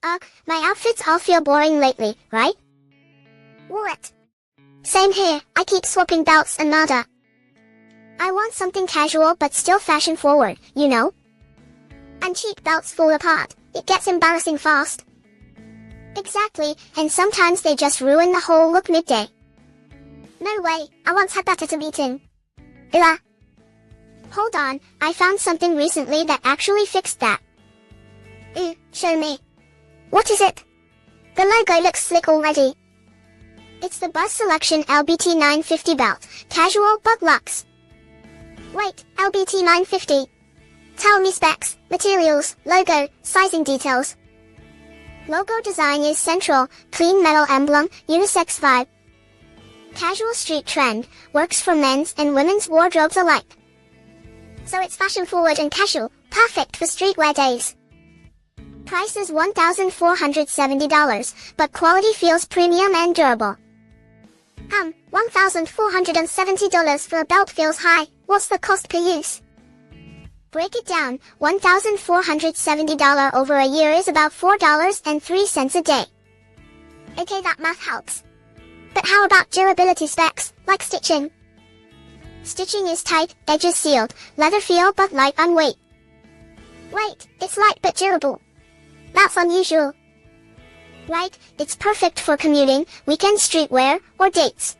My outfits all feel boring lately, right? What? Same here, I keep swapping belts and nada. I want something casual but still fashion forward, you know? And cheap belts fall apart, it gets embarrassing fast. Exactly, and sometimes they just ruin the whole look midday. No way, I once had that at a meeting. Illa. Hold on, I found something recently that actually fixed that. Ooh, show me. What is it? The logo looks slick already. It's the Buzz Selection LBT 950 belt, casual but luxe. Wait, LBT 950. Tell me specs, materials, logo, sizing details. Logo design is central, clean metal emblem, unisex vibe. Casual street trend, works for men's and women's wardrobes alike. So it's fashion forward and casual, perfect for streetwear days. Price is $1,470, but quality feels premium and durable. $1,470 for a belt feels high, what's the cost per use? Break it down, $1,470 over a year is about $4.03 a day. Okay, that math helps. But how about durability specs, like stitching? Stitching is tight, edges sealed, leather feel but light on weight. Wait, it's light but durable. That's unusual. Right, it's perfect for commuting, weekend streetwear, or dates.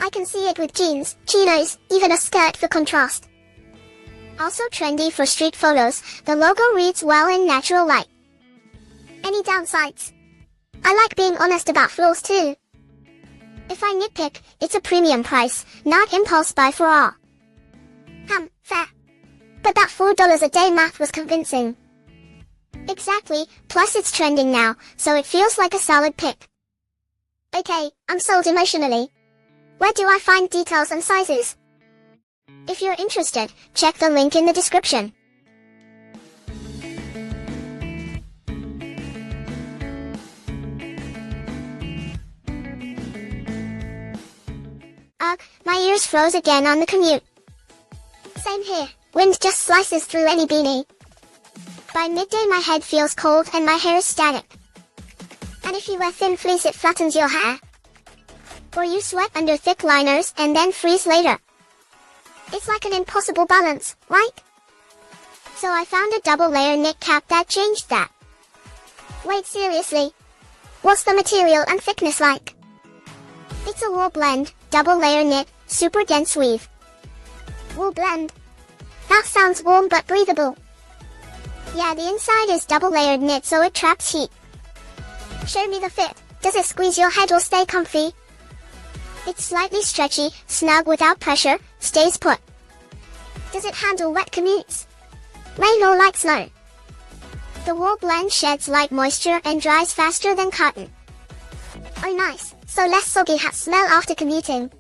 I can see it with jeans, chinos, even a skirt for contrast. Also trendy for street photos, the logo reads well in natural light. Any downsides? I like being honest about flaws too. If I nitpick, it's a premium price, not impulse buy for all. Fair. But that $4 a day math was convincing. Exactly, plus it's trending now, so it feels like a solid pick. Okay, I'm sold emotionally. Where do I find details and sizes? If you're interested, check the link in the description. My ears froze again on the commute. Same here, wind just slices through any beanie. By midday my head feels cold and my hair is static. And if you wear thin fleece it flattens your hair. Or you sweat under thick liners and then freeze later. It's like an impossible balance, right? So I found a double layer knit cap that changed that. Wait, seriously? What's the material and thickness like? It's a wool blend, double layer knit, super dense weave. Wool blend? That sounds warm but breathable. Yeah, the inside is double layered knit so it traps heat. Show me the fit, does it squeeze your head or stay comfy? It's slightly stretchy, snug without pressure, stays put. Does it handle wet commutes? Rain or light snow? The wool blend sheds light moisture and dries faster than cotton. Oh nice, so less soggy hat smell after commuting.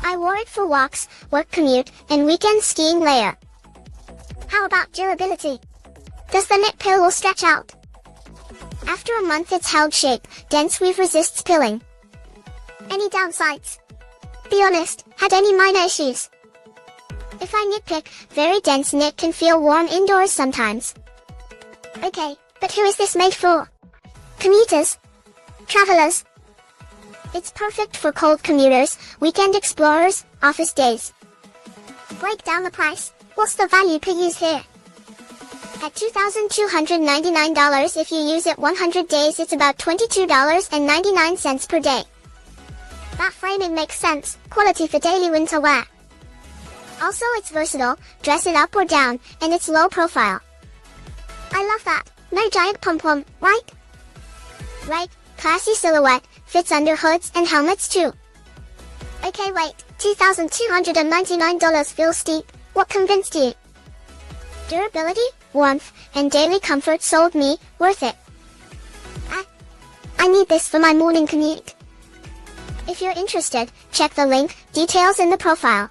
I wore it for walks, work commute, and weekend skiing layer. How about durability? Does the knit pill or stretch out? After a month it's held shape, dense weave resists pilling. Any downsides? Be honest, had any minor issues? If I nitpick, very dense knit can feel warm indoors sometimes. Okay, but who is this made for? Commuters? Travelers? It's perfect for cold commuters, weekend explorers, office days. Break down the price, what's the value per use here? At $2,299 if you use it 100 days it's about $22.99 per day. That framing makes sense, quality for daily winter wear. Also it's versatile, dress it up or down, and it's low profile. I love that, no giant pom-pom, right? Right, classy silhouette, fits under hoods and helmets too. Okay wait, $2,299 feels steep, what convinced you? Durability, warmth, and daily comfort sold me, worth it. I need this for my morning commute. If you're interested, check the link, details in the profile.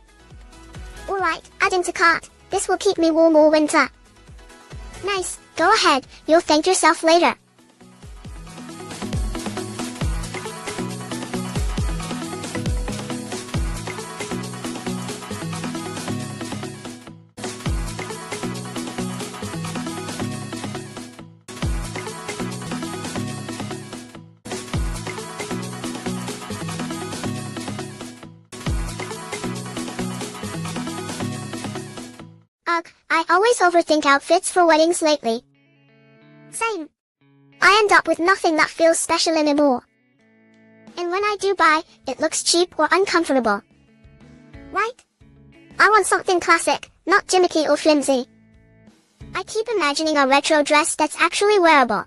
Alright, adding to cart, this will keep me warm all winter. Nice, go ahead, you'll thank yourself later. Ugh, I always overthink outfits for weddings lately. Same. I end up with nothing that feels special anymore. And when I do buy, it looks cheap or uncomfortable. Right? I want something classic, not gimmicky or flimsy. I keep imagining a retro dress that's actually wearable.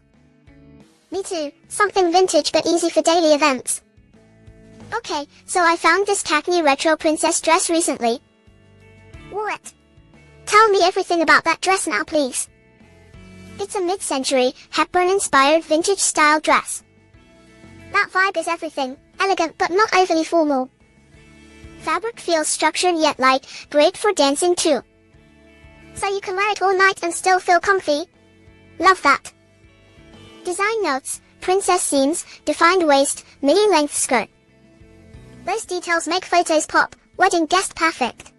Me too, something vintage but easy for daily events. Okay, so I found this tacky retro princess dress recently. Wore it. Tell me everything about that dress now, please. It's a mid-century, Hepburn-inspired vintage-style dress. That vibe is everything, elegant but not overly formal. Fabric feels structured yet light, great for dancing too. So you can wear it all night and still feel comfy. Love that. Design notes, princess seams, defined waist, midi-length skirt. Those details make photos pop, wedding guest perfect.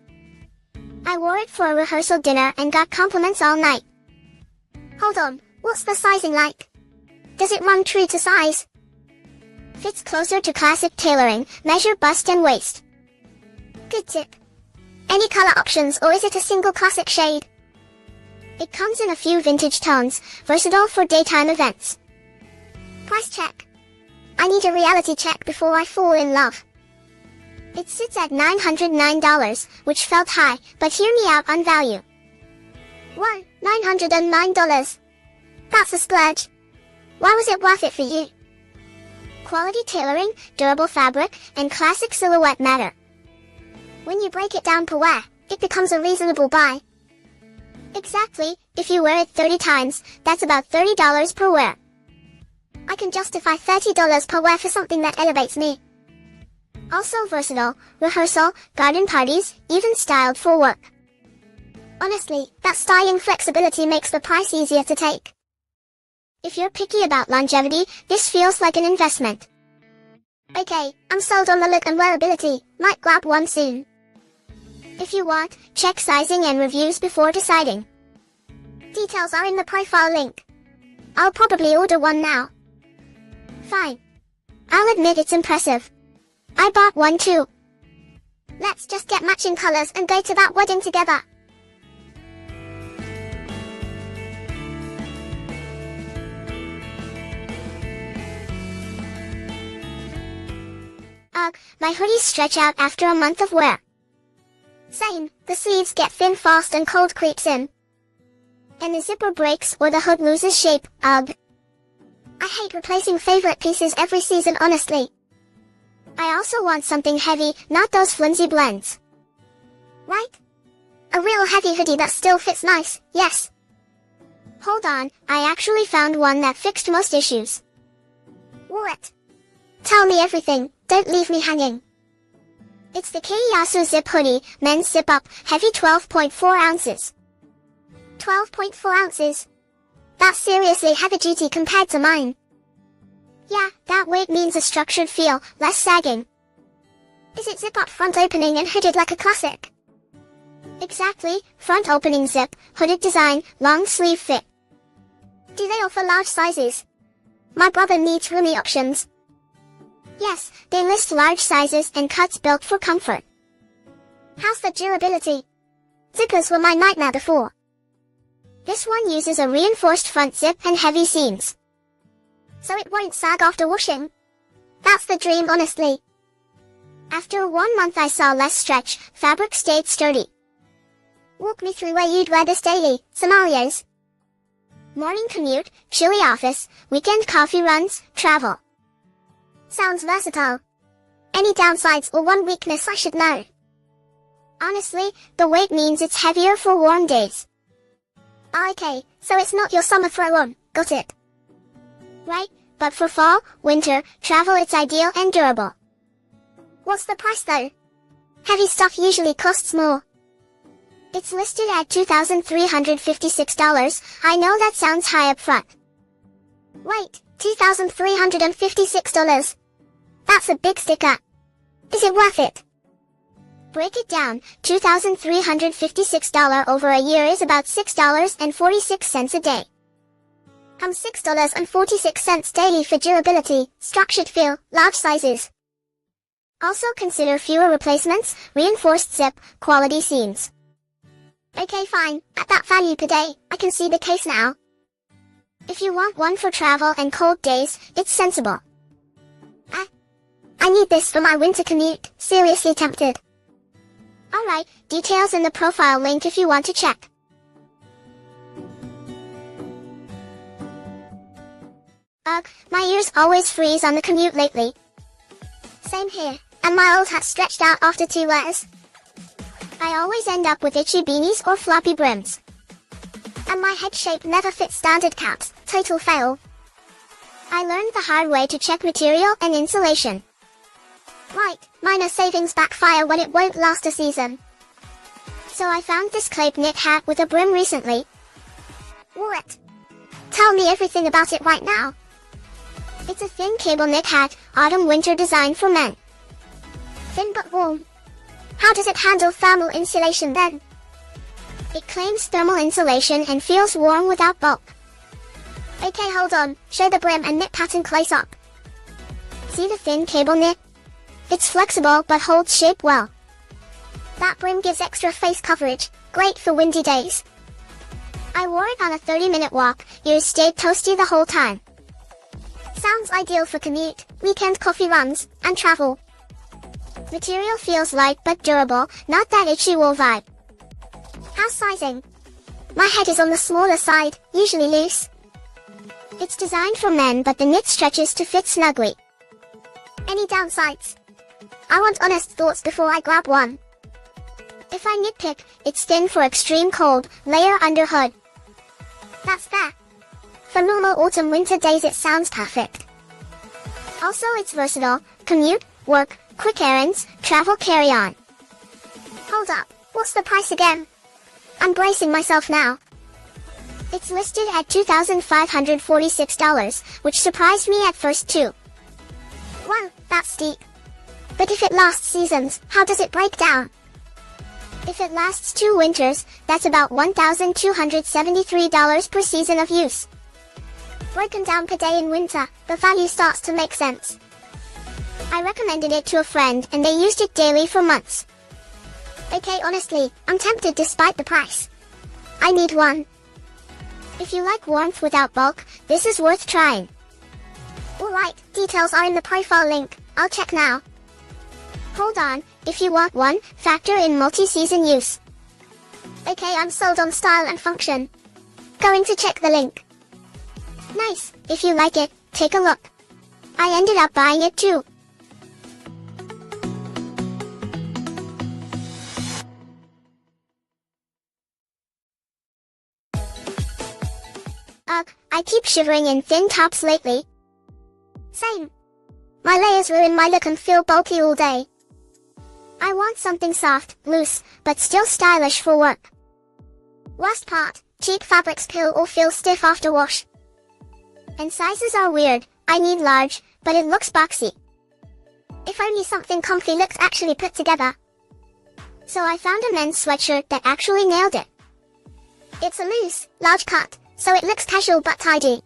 I wore it for a rehearsal dinner and got compliments all night. Hold on, what's the sizing like? Does it run true to size? Fits closer to classic tailoring, measure bust and waist. Good tip. Any color options or is it a single classic shade? It comes in a few vintage tones, versatile for daytime events. Price check. I need a reality check before I fall in love. It sits at $909, which felt high, but hear me out on value. Whoa, $909. That's a splurge. Why was it worth it for you? Quality tailoring, durable fabric, and classic silhouette matter. When you break it down per wear, it becomes a reasonable buy. Exactly, if you wear it 30 times, that's about $30 per wear. I can justify $30 per wear for something that elevates me. Also versatile, rehearsal, garden parties, even styled for work. Honestly, that styling flexibility makes the price easier to take. If you're picky about longevity, this feels like an investment. Okay, I'm sold on the look and wearability, might grab one soon. If you want, check sizing and reviews before deciding. Details are in the profile link. I'll probably order one now. Fine. I'll admit it's impressive. I bought one too. Let's just get matching colors and go to that wedding together. Ugh, my hoodies stretch out after a month of wear. Same, the sleeves get thin fast and cold creeps in. And the zipper breaks or the hood loses shape, ugh. I hate replacing favorite pieces every season honestly. I also want something heavy, not those flimsy blends. Right? A real heavy hoodie that still fits nice, yes. Hold on, I actually found one that fixed most issues. Wore it. Tell me everything, don't leave me hanging. It's the Keiyasu Zip Hoodie, men's zip up, heavy 12.4 ounces. 12.4 ounces? That's seriously heavy duty compared to mine. Yeah, that weight means a structured feel, less sagging. Is it zip up front opening and hooded like a classic? Exactly, front opening zip, hooded design, long sleeve fit. Do they offer large sizes? My brother needs roomy options. Yes, they list large sizes and cuts built for comfort. How's the durability? Zippers were my nightmare before. This one uses a reinforced front zip and heavy seams. So it won't sag after washing. That's the dream honestly. After 1 month I saw less stretch, fabric stayed sturdy. Walk me through where you'd wear this daily, scenarios. Morning commute, chilly office, weekend coffee runs, travel. Sounds versatile. Any downsides or one weakness I should know? Honestly, the weight means it's heavier for warm days. Okay, so it's not your summer throw-on, got it. Right, but for fall, winter, travel it's ideal and durable. What's the price though? Heavy stuff usually costs more. It's listed at $2,356, I know that sounds high up front. Wait, $2,356? That's a big sticker. Is it worth it? Break it down, $2,356 over a year is about $6.46 a day. $6.46 daily for durability, structured feel, large sizes. Also consider fewer replacements, reinforced zip, quality seams. Okay fine, at that value per day, I can see the case now. If you want one for travel and cold days, it's sensible. I need this for my winter commute, seriously tempted. Alright, details in the profile link if you want to check. Ugh, my ears always freeze on the commute lately. Same here, and my old hat stretched out after 2 wears. I always end up with itchy beanies or floppy brims. And my head shape never fits standard caps, total fail. I learned the hard way to check material and insulation. Right, minor savings backfire when it won't last a season. So I found this crepe knit hat with a brim recently. Wore it. Tell me everything about it right now. It's a thin cable knit hat, autumn-winter design for men. Thin but warm. How does it handle thermal insulation then? It claims thermal insulation and feels warm without bulk. Okay hold on, show the brim and knit pattern close up. See the thin cable knit? It's flexible but holds shape well. That brim gives extra face coverage, great for windy days. I wore it on a 30-minute walk, ears stayed toasty the whole time. Sounds ideal for commute, weekend coffee runs, and travel. Material feels light but durable, not that itchy wool vibe. House sizing. My head is on the smaller side, usually loose. It's designed for men but the knit stretches to fit snugly. Any downsides? I want honest thoughts before I grab one. If I nitpick, it's thin for extreme cold, layer under hood. That's fair. For normal autumn-winter days it sounds perfect. Also it's versatile, commute, work, quick errands, travel carry-on. Hold up, what's the price again? I'm bracing myself now. It's listed at $2,546, which surprised me at first too. Wow, that's steep. But if it lasts seasons, how does it break down? If it lasts 2 winters, that's about $1,273 per season of use. Broken down per day in winter, the value starts to make sense. I recommended it to a friend and they used it daily for months. Okay honestly, I'm tempted despite the price. I need one. If you like warmth without bulk, this is worth trying. Alright, details are in the profile link, I'll check now. Hold on, if you want one, factor in multi-season use. Okay, I'm sold on style and function. Going to check the link. Nice, if you like it, take a look. I ended up buying it too. Ugh, I keep shivering in thin tops lately. Same. My layers ruin my look and feel bulky all day. I want something soft, loose, but still stylish for work. Worst part, cheap fabrics peel or feel stiff after wash. And sizes are weird, I need large, but it looks boxy. If only something comfy looked actually put together. So I found a men's sweatshirt that actually nailed it. It's a loose, large cut, so it looks casual but tidy.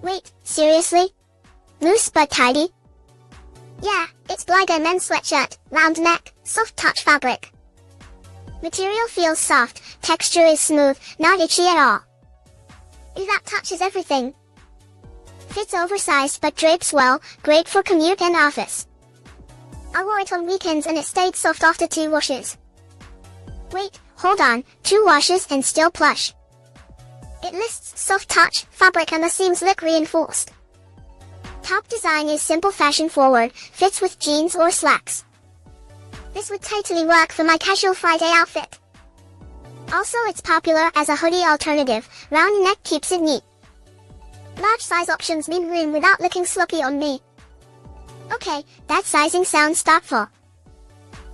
Wait, seriously? Loose but tidy? Yeah, it's Bligo men's sweatshirt, round neck, soft touch fabric. Material feels soft, texture is smooth, not itchy at all. Ooh, that touches everything. Fits oversized but drapes well, great for commute and office. I wore it on weekends and it stayed soft after 2 washes. Wait, hold on, 2 washes and still plush. It lists soft touch, fabric and the seams look reinforced. Top design is simple fashion forward, fits with jeans or slacks. This would totally work for my casual Friday outfit. Also it's popular as a hoodie alternative, round neck keeps it neat. Large size options mean room without looking sloppy on me. Okay, that sizing sounds thoughtful.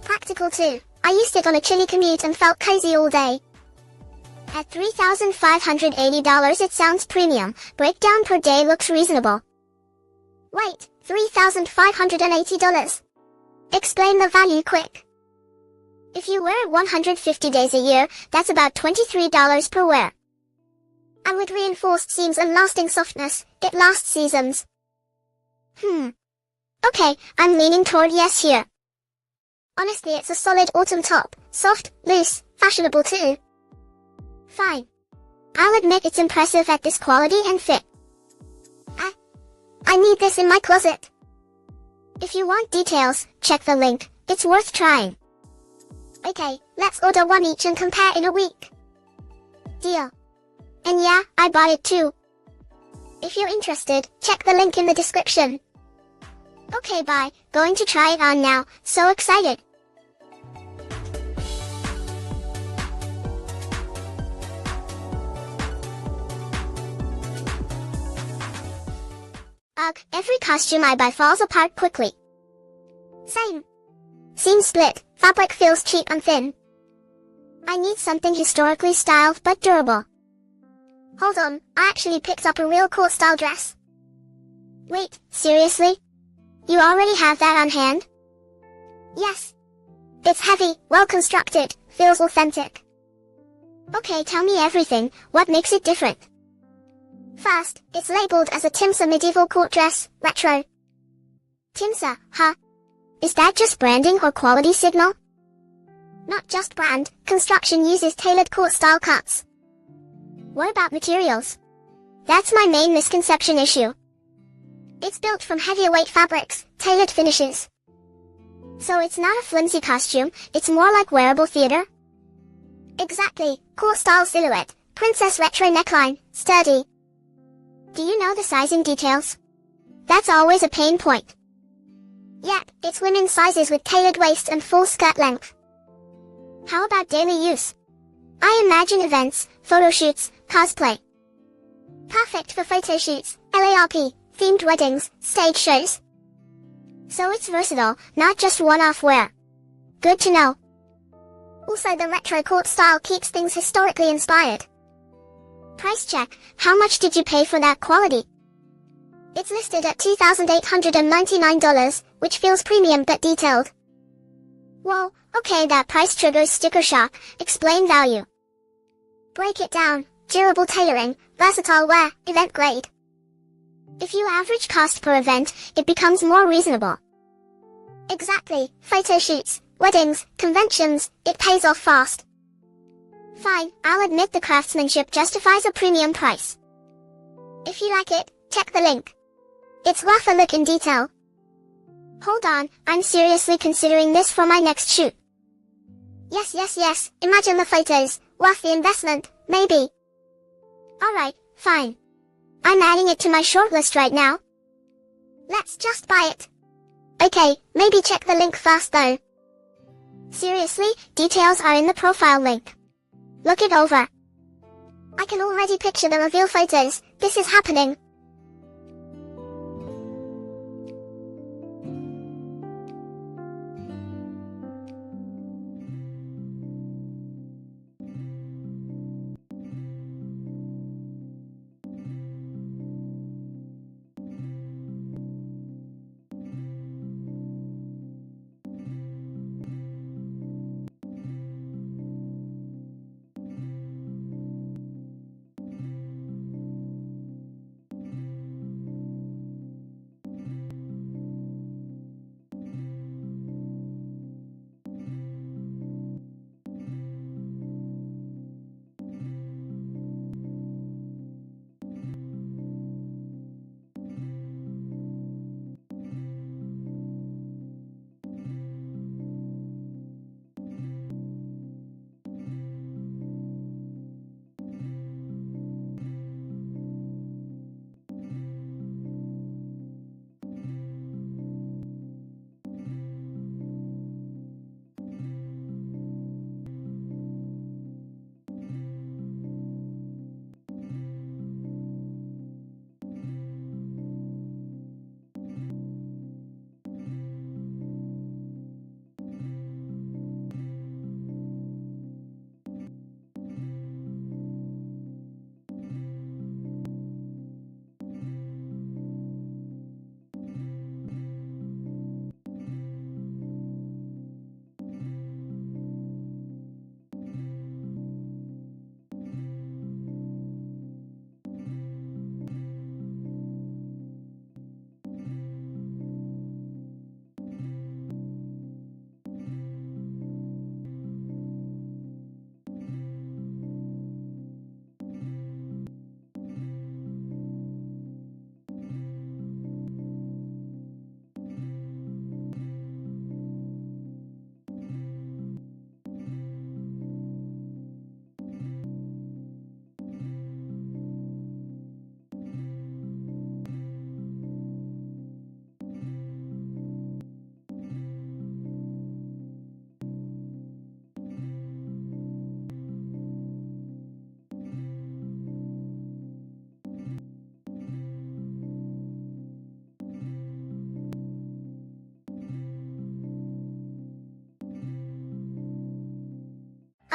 Practical too, I used it on a chilly commute and felt cozy all day. At $3,580 it sounds premium, breakdown per day looks reasonable. Wait, $3,580. Explain the value quick. If you wear it 150 days a year, that's about $23 per wear. And with reinforced seams and lasting softness, it lasts seasons. Okay, I'm leaning toward yes here. Honestly, it's a solid autumn top, soft, loose, fashionable too. Fine. I'll admit it's impressive at this quality and fit. I need this in my closet. If you want details, check the link, it's worth trying. Okay, let's order one each and compare in a week. Deal. And yeah, I buy it too. If you're interested, check the link in the description. Okay, bye, going to try it on now, so excited. Ugh, every costume I buy falls apart quickly. Same. Seam split, fabric feels cheap and thin. I need something historically styled but durable. Hold on, I actually picked up a real cool style dress. Wait, seriously? You already have that on hand? Yes. It's heavy, well constructed, feels authentic. Okay, tell me everything, what makes it different? First, it's labeled as a Timsa medieval court dress, retro. Timsa, huh? Is that just branding or quality signal? Not just brand, construction uses tailored court style cuts. What about materials? That's my main misconception issue. It's built from heavier weight fabrics, tailored finishes. So it's not a flimsy costume, it's more like wearable theater? Exactly, court style silhouette, princess retro neckline, sturdy. Do you know the sizing details? That's always a pain point. Yep, it's women's sizes with tailored waist and full skirt length. How about daily use? I imagine events, photo shoots, cosplay. Perfect for photo shoots, LARP, themed weddings, stage shows. So it's versatile, not just one-off wear. Good to know. Also, the retro court style keeps things historically inspired. Price check, how much did you pay for that quality? It's listed at $2,899, which feels premium but detailed. Whoa, okay, that price triggers sticker shock, explain value. Break it down, durable tailoring, versatile wear, event grade. If you average cost per event, it becomes more reasonable. Exactly, photo shoots, weddings, conventions, it pays off fast. Fine, I'll admit the craftsmanship justifies a premium price. If you like it, check the link. It's worth a look in detail. Hold on, I'm seriously considering this for my next shoot. Yes, imagine the photos, worth the investment, maybe. Alright, fine. I'm adding it to my shortlist right now. Let's just buy it. Okay, maybe check the link first though. Seriously, details are in the profile link. Look it over. I can already picture the reveal photos, this is happening.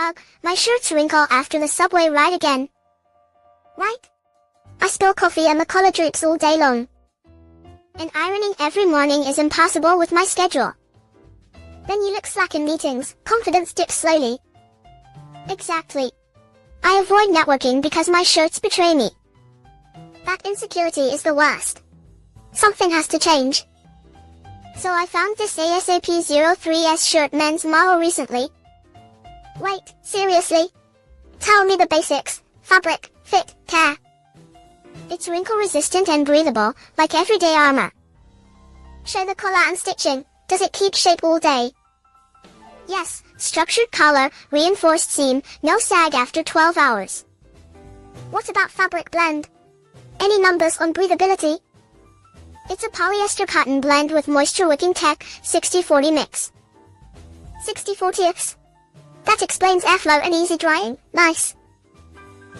Ugh, my shirts wrinkle after the subway ride again. Right? I spill coffee and the collar droops all day long. And ironing every morning is impossible with my schedule. Then you look slack in meetings, confidence dips slowly. Exactly. I avoid networking because my shirts betray me. That insecurity is the worst. Something has to change. So I found this ASAP 03S shirt men's model recently. Wait, seriously? Tell me the basics: fabric, fit, care. It's wrinkle resistant and breathable, like everyday armor. Show the collar and stitching. Does it keep shape all day? Yes, structured collar, reinforced seam, no sag after 12 hours. What about fabric blend? Any numbers on breathability? It's a polyester cotton blend with moisture wicking tech, 60-40 mix. 60-40 That explains airflow and easy drying. Nice.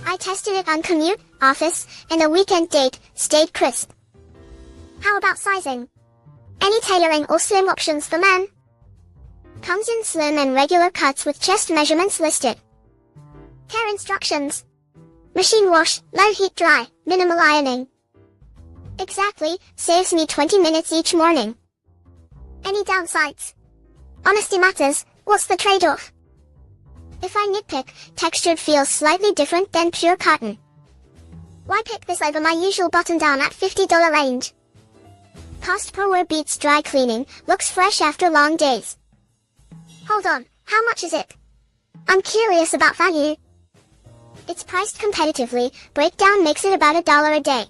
I tested it on commute, office, and a weekend date, stayed crisp. How about sizing? Any tailoring or slim options for men? Comes in slim and regular cuts with chest measurements listed. Care instructions. Machine wash, low heat dry, minimal ironing. Exactly, saves me 20 minutes each morning. Any downsides? Honesty matters, what's the trade-off? If I nitpick, textured feels slightly different than pure cotton. Why pick this over my usual button-down at $50 range? Cost per wear beats dry cleaning, looks fresh after long days. Hold on, how much is it? I'm curious about value. It's priced competitively, breakdown makes it about $1 a day.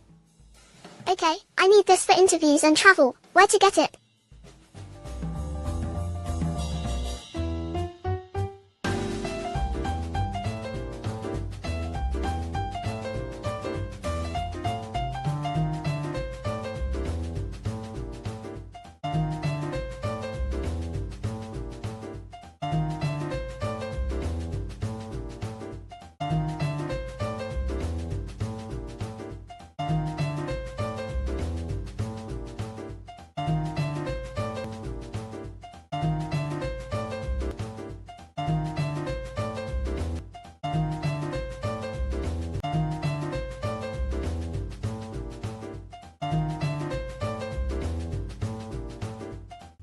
Okay, I need this for interviews and travel. Where to get it?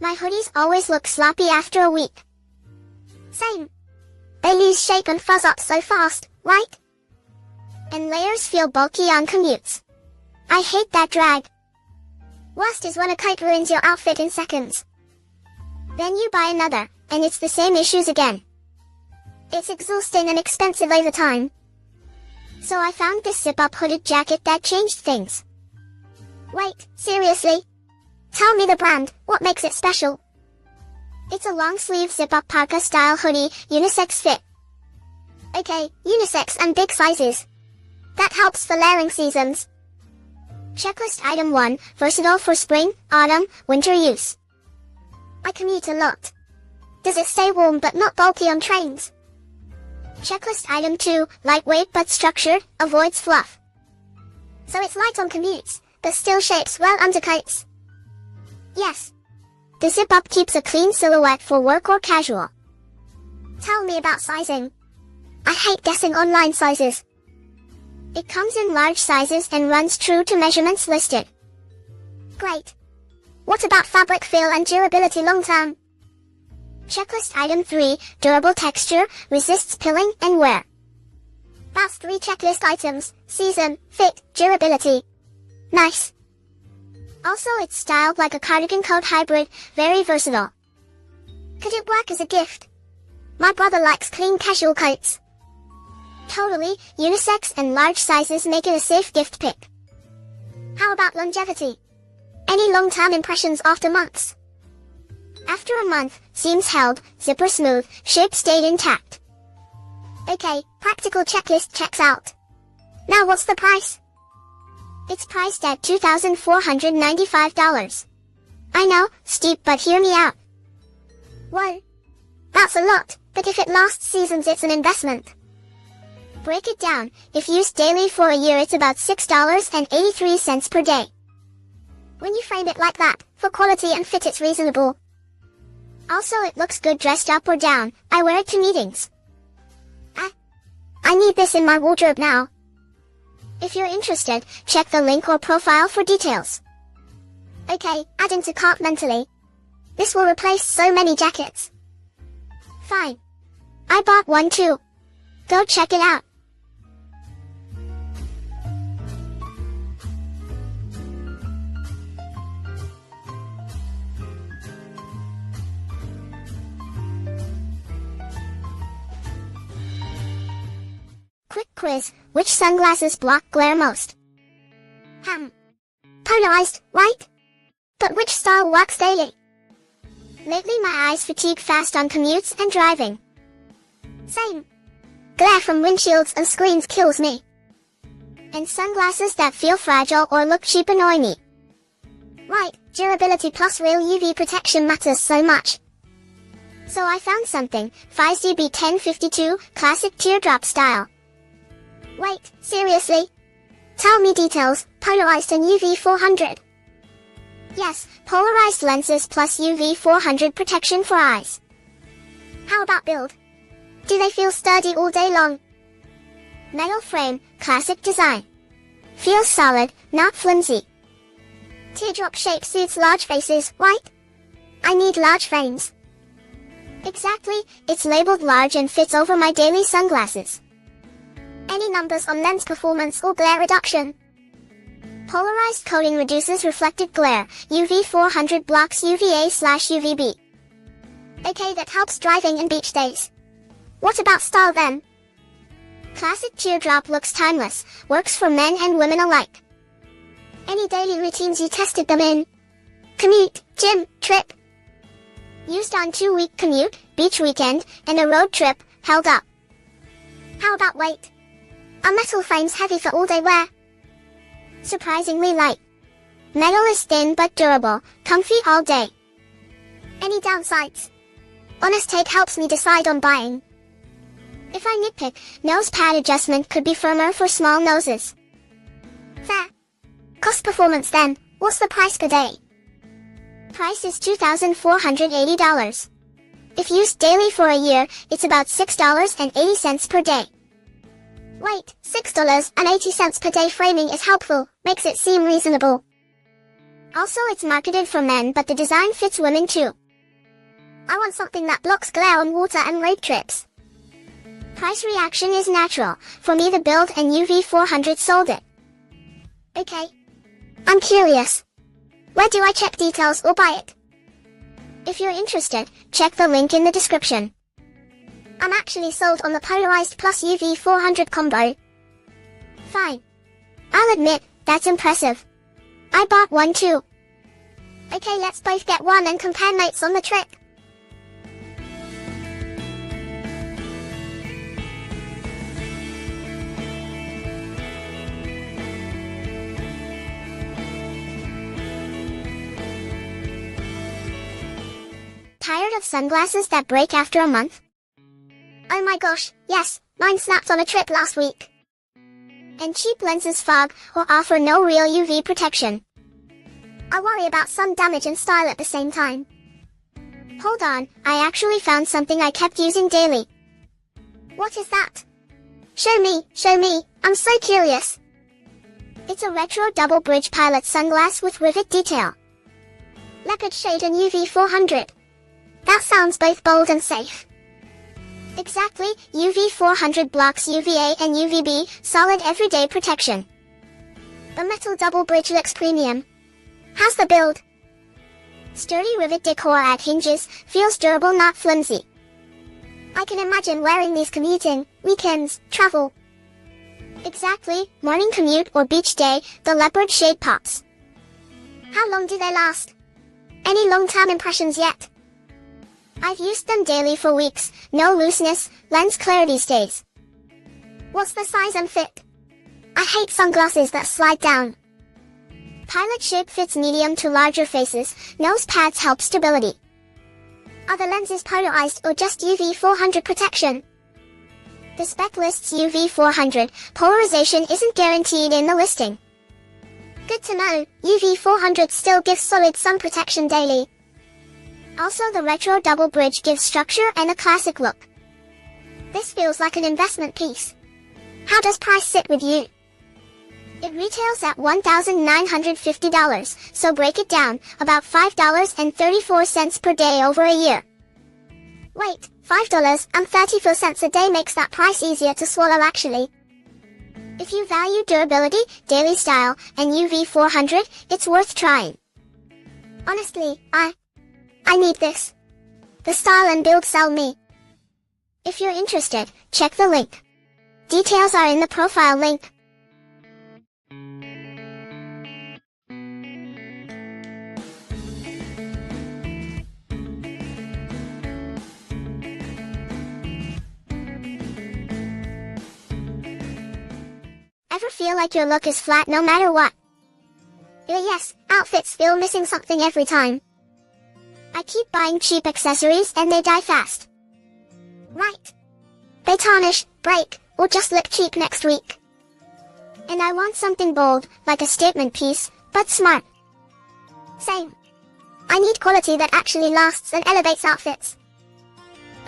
My hoodies always look sloppy after a week. Same. They lose shape and fuzz up so fast, right? And layers feel bulky on commutes. I hate that drag. Worst is when a coat ruins your outfit in seconds. Then you buy another, and it's the same issues again. It's exhausting and expensive over time. So I found this zip-up hooded jacket that changed things. Wait, seriously? Tell me the brand, what makes it special? It's a long-sleeve zip-up parka-style hoodie, unisex fit. Okay, unisex and big sizes. That helps for layering seasons. Checklist item 1, versatile for spring, autumn, winter use. I commute a lot. Does it stay warm but not bulky on trains? Checklist item 2, lightweight but structured, avoids fluff. So it's light on commutes, but still shapes well under coats. Yes. The zip-up keeps a clean silhouette for work or casual. Tell me about sizing. I hate guessing online sizes. It comes in large sizes and runs true to measurements listed. Great. What about fabric feel and durability long-term? Checklist item 3, durable texture, resists pilling and wear. That's 3 checklist items: season, fit, durability. Nice. Also, it's styled like a cardigan coat hybrid, very versatile. Could it work as a gift? My brother likes clean casual coats. Totally, unisex and large sizes make it a safe gift pick. How about longevity? Any long-term impressions after months? After a month, seams held, zipper smooth, shape stayed intact. Okay, practical checklist checks out. Now what's the price? It's priced at $2,495. I know, steep, but hear me out. Whoa. That's a lot, but if it lasts seasons it's an investment. Break it down, if used daily for a year it's about $6.83 per day. When you frame it like that, for quality and fit it's reasonable. Also it looks good dressed up or down, I wear it to meetings. I need this in my wardrobe now. If you're interested, check the link or profile for details. Okay, adding to cart mentally. This will replace so many jackets. Fine. I bought one too. Go check it out. Quick quiz, which sunglasses block glare most? Polarized, right? But which style works daily? Lately my eyes fatigue fast on commutes and driving. Same. Glare from windshields and screens kills me. And sunglasses that feel fragile or look cheap annoy me. Right, durability plus real UV protection matters so much. So I found something, FizeDB 1052, classic teardrop style. Wait, seriously? Tell me details, polarized and UV 400. Yes, polarized lenses plus UV 400 protection for eyes. How about build? Do they feel sturdy all day long? Metal frame, classic design. Feels solid, not flimsy. Teardrop shape suits large faces, right? I need large frames. Exactly, it's labeled large and fits over my daily sunglasses. Any numbers on lens performance or glare reduction? Polarized coating reduces reflected glare, UV 400 blocks UVA/UVB. Okay, that helps driving and beach days. What about style then? Classic teardrop looks timeless, works for men and women alike. Any daily routines you tested them in? Commute, gym, trip. Used on 2-week commute, beach weekend, and a road trip, held up. How about weight? Are metal frames heavy for all-day wear? Surprisingly light. Metal is thin but durable, comfy all day. Any downsides? Honest take helps me decide on buying. If I nitpick, nose pad adjustment could be firmer for small noses. Fair. Cost performance then, what's the price per day? Price is $2,480. If used daily for a year, it's about $6.80 per day. Wait, $6.80 per day framing is helpful, makes it seem reasonable. Also it's marketed for men but the design fits women too. I want something that blocks glare on water and road trips. Price reaction is natural, for me the build and UV 400 sold it. Okay. I'm curious. Where do I check details or buy it? If you're interested, check the link in the description. I'm actually sold on the polarized plus UV 400 combo. Fine. I'll admit, that's impressive. I bought one too. Okay, let's both get one and compare notes on the trip. Tired of sunglasses that break after a month? Oh my gosh, yes, mine snapped on a trip last week. And cheap lenses fog or offer no real UV protection. I worry about sun damage and style at the same time. Hold on, I actually found something I kept using daily. What is that? Show me, I'm so curious. It's a retro double bridge pilot sunglass with rivet detail. Leopard shade and UV 400. That sounds both bold and safe. Exactly, UV 400 blocks UVA and UVB, solid everyday protection. The metal double bridge looks premium. How's the build? Sturdy rivet decor at hinges, feels durable not flimsy. I can imagine wearing these commuting, weekends, travel. Exactly, morning commute or beach day, the leopard shade pops. How long do they last? Any long-term impressions yet? I've used them daily for weeks, no looseness, lens clarity stays. What's the size and fit? I hate sunglasses that slide down. Pilot shape fits medium to larger faces, nose pads help stability. Are the lenses polarized or just UV 400 protection? The spec lists UV 400, polarization isn't guaranteed in the listing. Good to know, UV 400 still gives solid sun protection daily. Also the retro double bridge gives structure and a classic look. This feels like an investment piece. How does price sit with you? It retails at $1,950, so break it down, about $5.34 per day over a year. Wait, $5.34 a day makes that price easier to swallow actually. If you value durability, daily style, and UV400, it's worth trying. Honestly, I need this. The style and build sell me. If you're interested, check the link. Details are in the profile link. Ever feel like your look is flat no matter what? Yes, outfits feel missing something every time. I keep buying cheap accessories and they die fast. Right. They tarnish, break, or just look cheap next week. And I want something bold, like a statement piece, but smart. Same. I need quality that actually lasts and elevates outfits.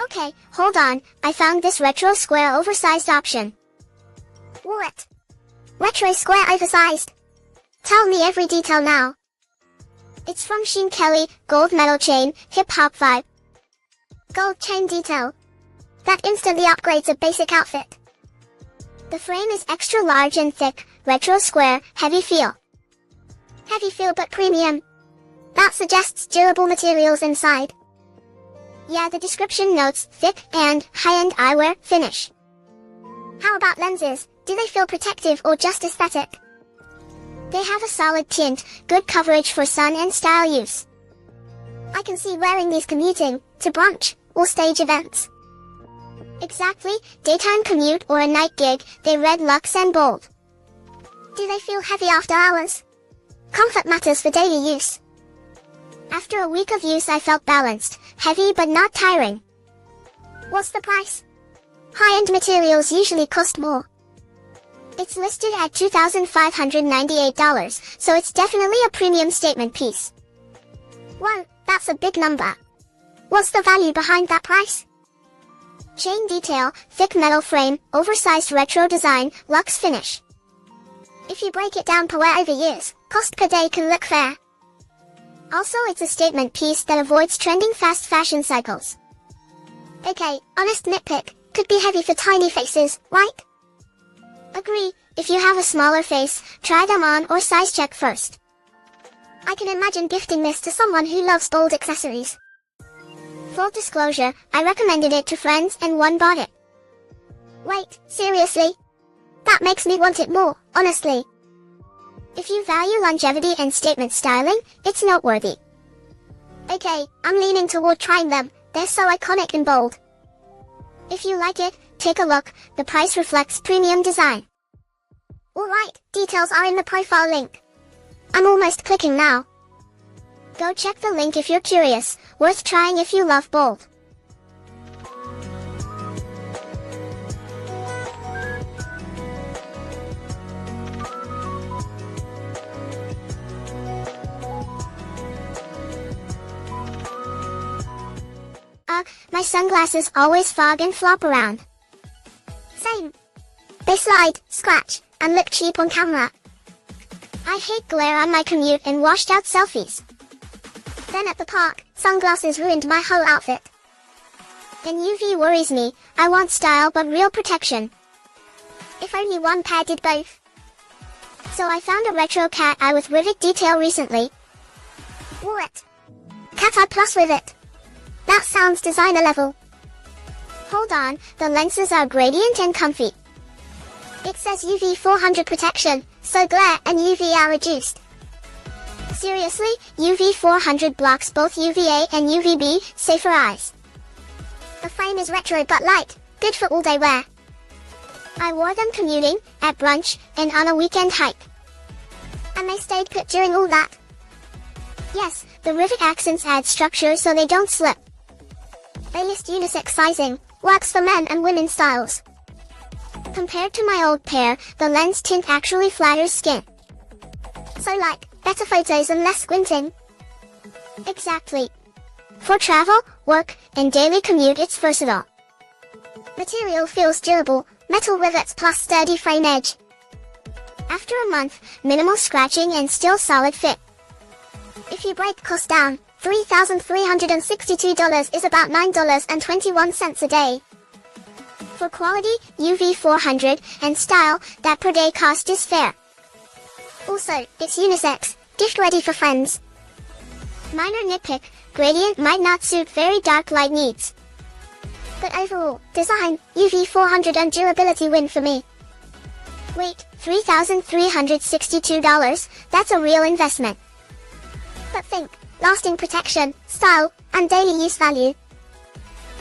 Okay, hold on, I found this retro square oversized option. What? Retro square oversized? Tell me every detail now. It's from Sheen Kelly, gold metal chain, hip-hop vibe. Gold chain detail. That instantly upgrades a basic outfit. The frame is extra large and thick, retro square, heavy feel. Heavy feel but premium. That suggests durable materials inside. Yeah, the description notes thick and high-end eyewear finish. How about lenses? Do they feel protective or just aesthetic? They have a solid tint, good coverage for sun and style use. I can see wearing these commuting, to brunch, or stage events. Exactly, daytime commute or a night gig, they read luxe and bold. Do they feel heavy after hours? Comfort matters for daily use. After a week of use I felt balanced, heavy but not tiring. What's the price? High-end materials usually cost more. It's listed at $2,598, so it's definitely a premium statement piece. Wow, that's a big number. What's the value behind that price? Chain detail, thick metal frame, oversized retro design, luxe finish. If you break it down per wear over years, cost per day can look fair. Also, it's a statement piece that avoids trending fast fashion cycles. Okay, honest nitpick, could be heavy for tiny faces, right? Agree, if you have a smaller face, try them on or size check first. I can imagine gifting this to someone who loves bold accessories. Full disclosure, I recommended it to friends and one bought it. Wait, seriously? That makes me want it more, honestly. If you value longevity and statement styling, it's noteworthy. Okay, I'm leaning toward trying them, they're so iconic and bold. If you like it, take a look, the price reflects premium design. Alright, details are in the profile link. I'm almost clicking now. Go check the link if you're curious, worth trying if you love bold. My sunglasses always fog and flop around. Same. They slide, scratch, and look cheap on camera. I hate glare on my commute and washed out selfies. Then at the park, sunglasses ruined my whole outfit. And UV worries me, I want style but real protection. If only one pair did both. So I found a retro cat eye with rivet detail recently. What? Cat eye plus rivet. That sounds designer level. Hold on, the lenses are gradient and comfy. It says UV 400 protection, so glare and UV are reduced. Seriously, UV 400 blocks both UVA and UVB, safe for eyes. The frame is retro but light, good for all day wear. I wore them commuting, at brunch, and on a weekend hike. And they stayed put during all that. Yes, the rivet accents add structure so they don't slip. They list unisex sizing, works for men and women's styles. Compared to my old pair, the lens tint actually flatters skin. So like, better photos and less squinting. Exactly. For travel, work, and daily commute it's versatile. Material feels durable, metal rivets plus sturdy frame edge. After a month, minimal scratching and still solid fit. If you break cost down, $3,362 is about $9.21 a day. For quality, UV400, and style, that per day cost is fair. Also, it's unisex, gift ready for friends. Minor nitpick, gradient might not suit very dark light needs. But overall, design, UV400 and durability win for me. Wait, $3,362, that's a real investment. But think, lasting protection, style, and daily use value.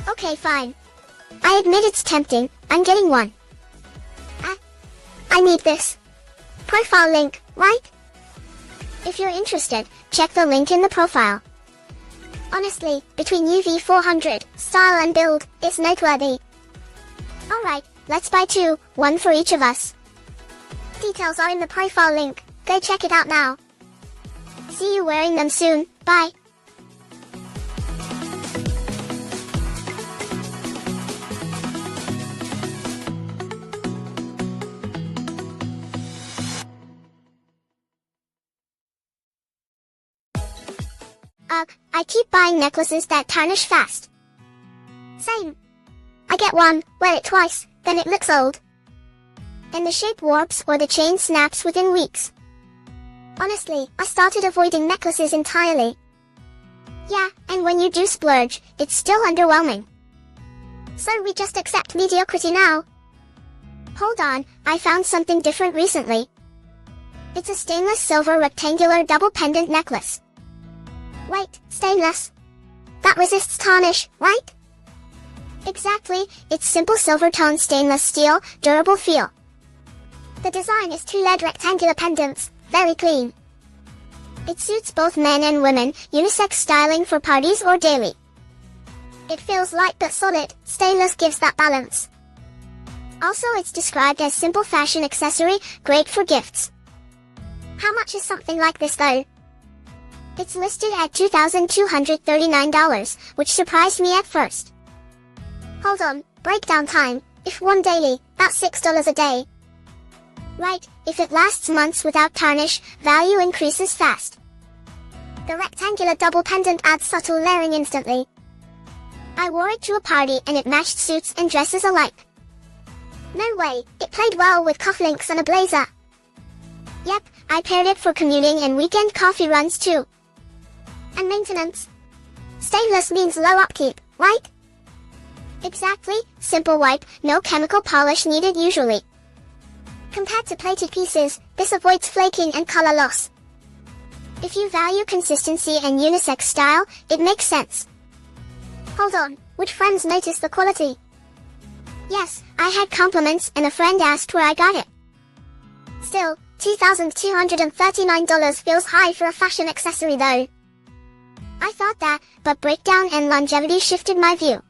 Okay fine. I admit it's tempting, I'm getting one. I need this. Profile link, right? If you're interested, check the link in the profile. Honestly, between UV400, style and build, it's noteworthy. Alright, let's buy two, one for each of us. Details are in the profile link, go check it out now. See you wearing them soon, bye. I keep buying necklaces that tarnish fast. Same. I get one, wear it twice, then it looks old. And the shape warps or the chain snaps within weeks. Honestly, I started avoiding necklaces entirely. Yeah, and when you do splurge, it's still underwhelming. So we just accept mediocrity now. Hold on, I found something different recently. It's a stainless silver rectangular double pendant necklace. Wait, stainless? That resists tarnish, right? Exactly, it's simple silver tone stainless steel, durable feel. The design is two LED rectangular pendants, very clean. It suits both men and women, unisex styling for parties or daily. It feels light but solid, stainless gives that balance. Also it's described as simple fashion accessory, great for gifts. How much is something like this though? It's listed at $2,239, which surprised me at first. Hold on, breakdown time, if worn daily, that's $6 a day. Right, if it lasts months without tarnish, value increases fast. The rectangular double pendant adds subtle layering instantly. I wore it to a party and it matched suits and dresses alike. No way, it played well with cufflinks and a blazer. Yep, I paired it for commuting and weekend coffee runs too. And maintenance. Stainless means low upkeep, right? Exactly, simple wipe, no chemical polish needed usually. Compared to plated pieces, this avoids flaking and color loss. If you value consistency and unisex style, it makes sense. Hold on, would friends notice the quality? Yes, I had compliments and a friend asked where I got it. Still, $2,239 feels high for a fashion accessory though. I thought that, but breakdown and longevity shifted my view.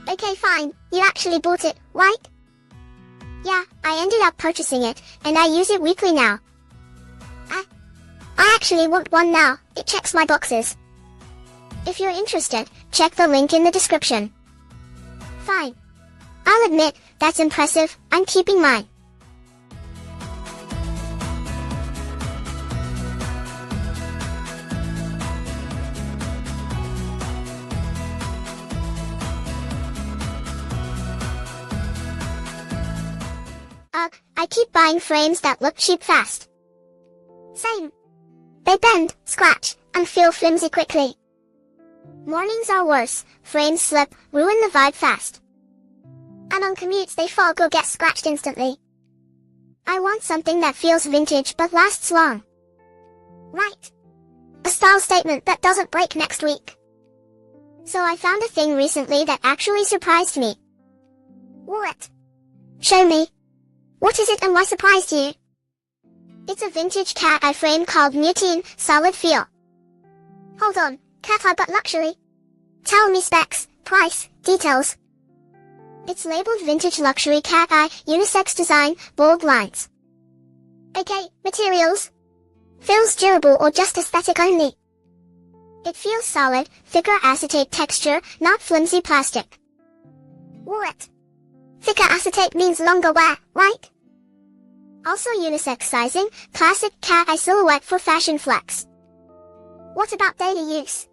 Okay fine, you actually bought it, right? Yeah, I ended up purchasing it, and I use it weekly now. I actually want one now, it checks my boxes. If you're interested, check the link in the description. Fine. I'll admit, that's impressive, I'm keeping mine. I keep buying frames that look cheap fast. Same. They bend, scratch, and feel flimsy quickly. Mornings are worse, frames slip, ruin the vibe fast. And on commutes they fog or get scratched instantly. I want something that feels vintage but lasts long. Right. A style statement that doesn't break next week. So I found a thing recently that actually surprised me. What? Show me. What is it and why surprised you? It's a vintage cat eye frame called Mutine, solid feel. Hold on, cat eye but luxury? Tell me specs, price, details. It's labeled vintage luxury cat eye, unisex design, bold lines. Okay, materials. Feels durable or just aesthetic only? It feels solid, thicker acetate texture, not flimsy plastic. Wore it. thicker acetate means longer wear, right? Also unisex sizing, classic cat eye silhouette for fashion flex. What about daily use?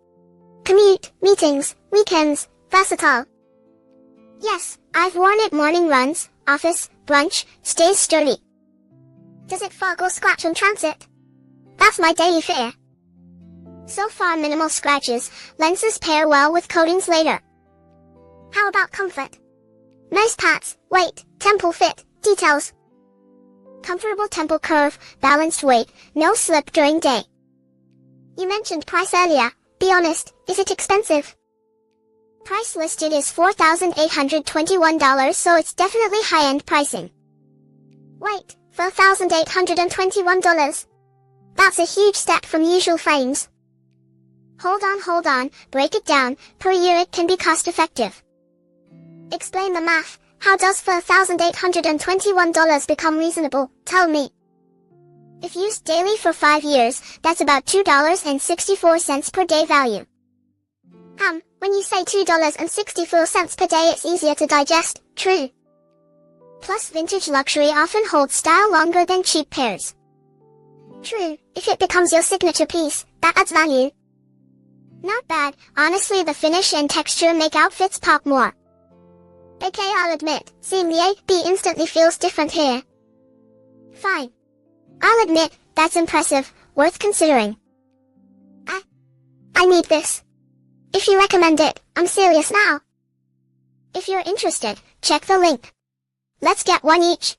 Commute, meetings, weekends, versatile. Yes, I've worn it morning runs, office, brunch, stays sturdy. Does it fog or scratch on transit? That's my daily fear. So far minimal scratches, lenses pair well with coatings later. How about comfort? Nice pads, weight, temple fit, details. Comfortable temple curve, balanced weight, no slip during day. You mentioned price earlier, be honest, is it expensive? Price listed is $4,821, so it's definitely high-end pricing. Wait, $4,821? That's a huge step from usual frames. Hold on, break it down, per year it can be cost-effective. Explain the math, how does $4,821 become reasonable, tell me. If used daily for 5 years, that's about $2.64 per day value. When you say $2.64 per day it's easier to digest, true. Plus vintage luxury often holds style longer than cheap pairs. True, if it becomes your signature piece, that adds value. Not bad, honestly the finish and texture make outfits pop more. Okay, I'll admit, seeing the AB instantly feels different here. Fine. I'll admit, that's impressive, worth considering. I need this. If you recommend it, I'm serious now. If you're interested, check the link. Let's get one each.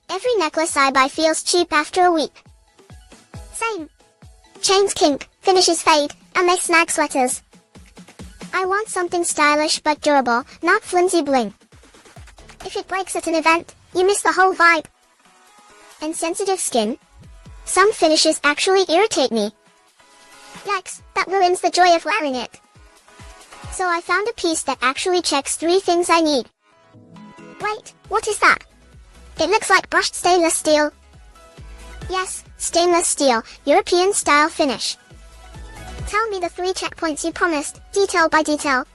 Every necklace I buy feels cheap after a week. Same. Chains kink, finishes fade, and they snag sweaters. I want something stylish but durable, not flimsy bling. If it breaks at an event, you miss the whole vibe. And sensitive skin? Some finishes actually irritate me. Yikes, that ruins the joy of wearing it. So I found a piece that actually checks 3 things I need. Wait, what is that? It looks like brushed stainless steel. Yes, stainless steel, European style finish. Tell me the 3 checkpoints you promised, detail by detail.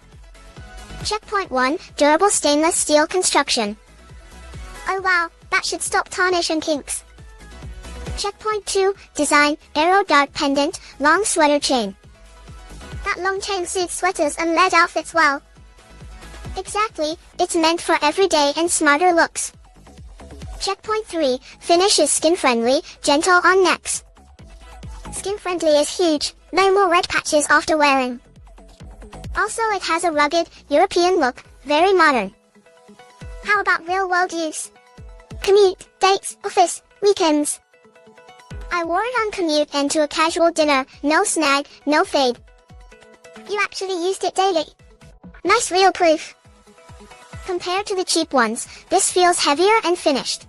Checkpoint 1, durable stainless steel construction. Oh wow, that should stop tarnish and kinks. Checkpoint 2, design, arrow dart pendant, long sweater chain. That long chain suits sweaters and lead outfits well. Exactly, it's meant for everyday and smarter looks. Checkpoint 3, finish is skin-friendly, gentle on necks. Skin-friendly is huge, no more red patches after wearing. Also it has a rugged, European look, very modern. How about real-world use? Commute, dates, office, weekends. I wore it on commute and to a casual dinner, no snag, no fade. You actually used it daily. Nice real proof. Compared to the cheap ones, this feels heavier and finished.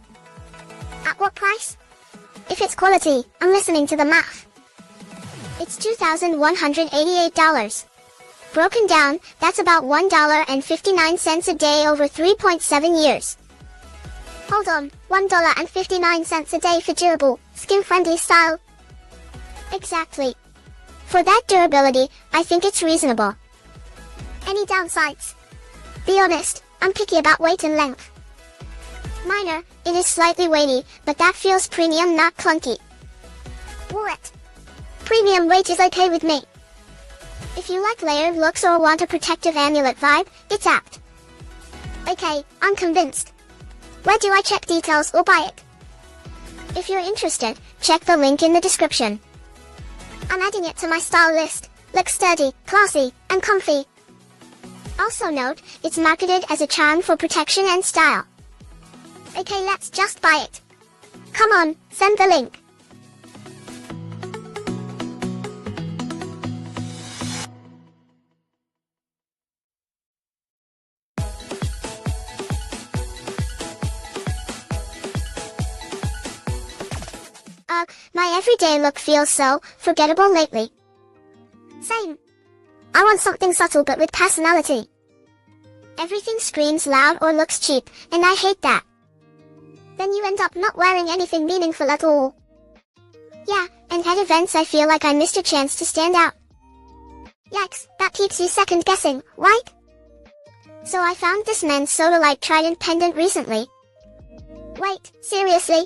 At what price? If it's quality, I'm listening to the math. It's $2,188. Broken down, that's about $1.59 a day over 3.7 years. Hold on, $1.59 a day for durable, skin-friendly style? Exactly. For that durability, I think it's reasonable. Any downsides? Be honest, I'm picky about weight and length. Minor, it is slightly weighty, but that feels premium, not clunky. Wore it. Premium weight is okay with me. If you like layered looks or want a protective amulet vibe, it's apt. Okay, I'm convinced. Where do I check details or buy it? If you're interested, check the link in the description. I'm adding it to my style list. Looks sturdy, classy, and comfy. Also note, it's marketed as a charm for protection and style. Okay, let's just buy it. Come on, send the link. My everyday look feels so forgettable lately. Same. I want something subtle but with personality. Everything screams loud or looks cheap, and I hate that. Then you end up not wearing anything meaningful at all. Yeah, and at events I feel like I missed a chance to stand out. Yikes, that keeps you second guessing, right? So I found this men's Sodalite Trident pendant recently. Wait, seriously?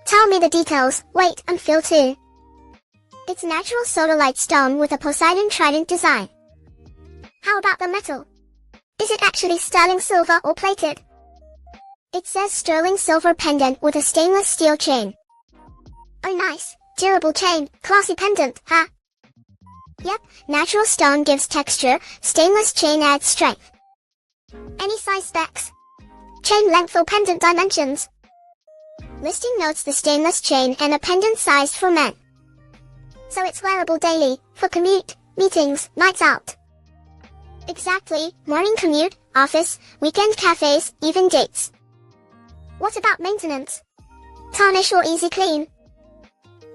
Tell me the details. Wait, I'm Phil too. It's natural sodalite stone with a Poseidon trident design. How about the metal? Is it actually sterling silver or plated? It says sterling silver pendant with a stainless steel chain. Oh nice, durable chain, classy pendant, huh? Yep, natural stone gives texture, stainless chain adds strength. Any size specs? Chain length or pendant dimensions? Listing notes the stainless chain and a pendant sized for men. So it's wearable daily, for commute, meetings, nights out. Exactly, morning commute, office, weekend cafes, even dates. What about maintenance? Tarnish or easy clean?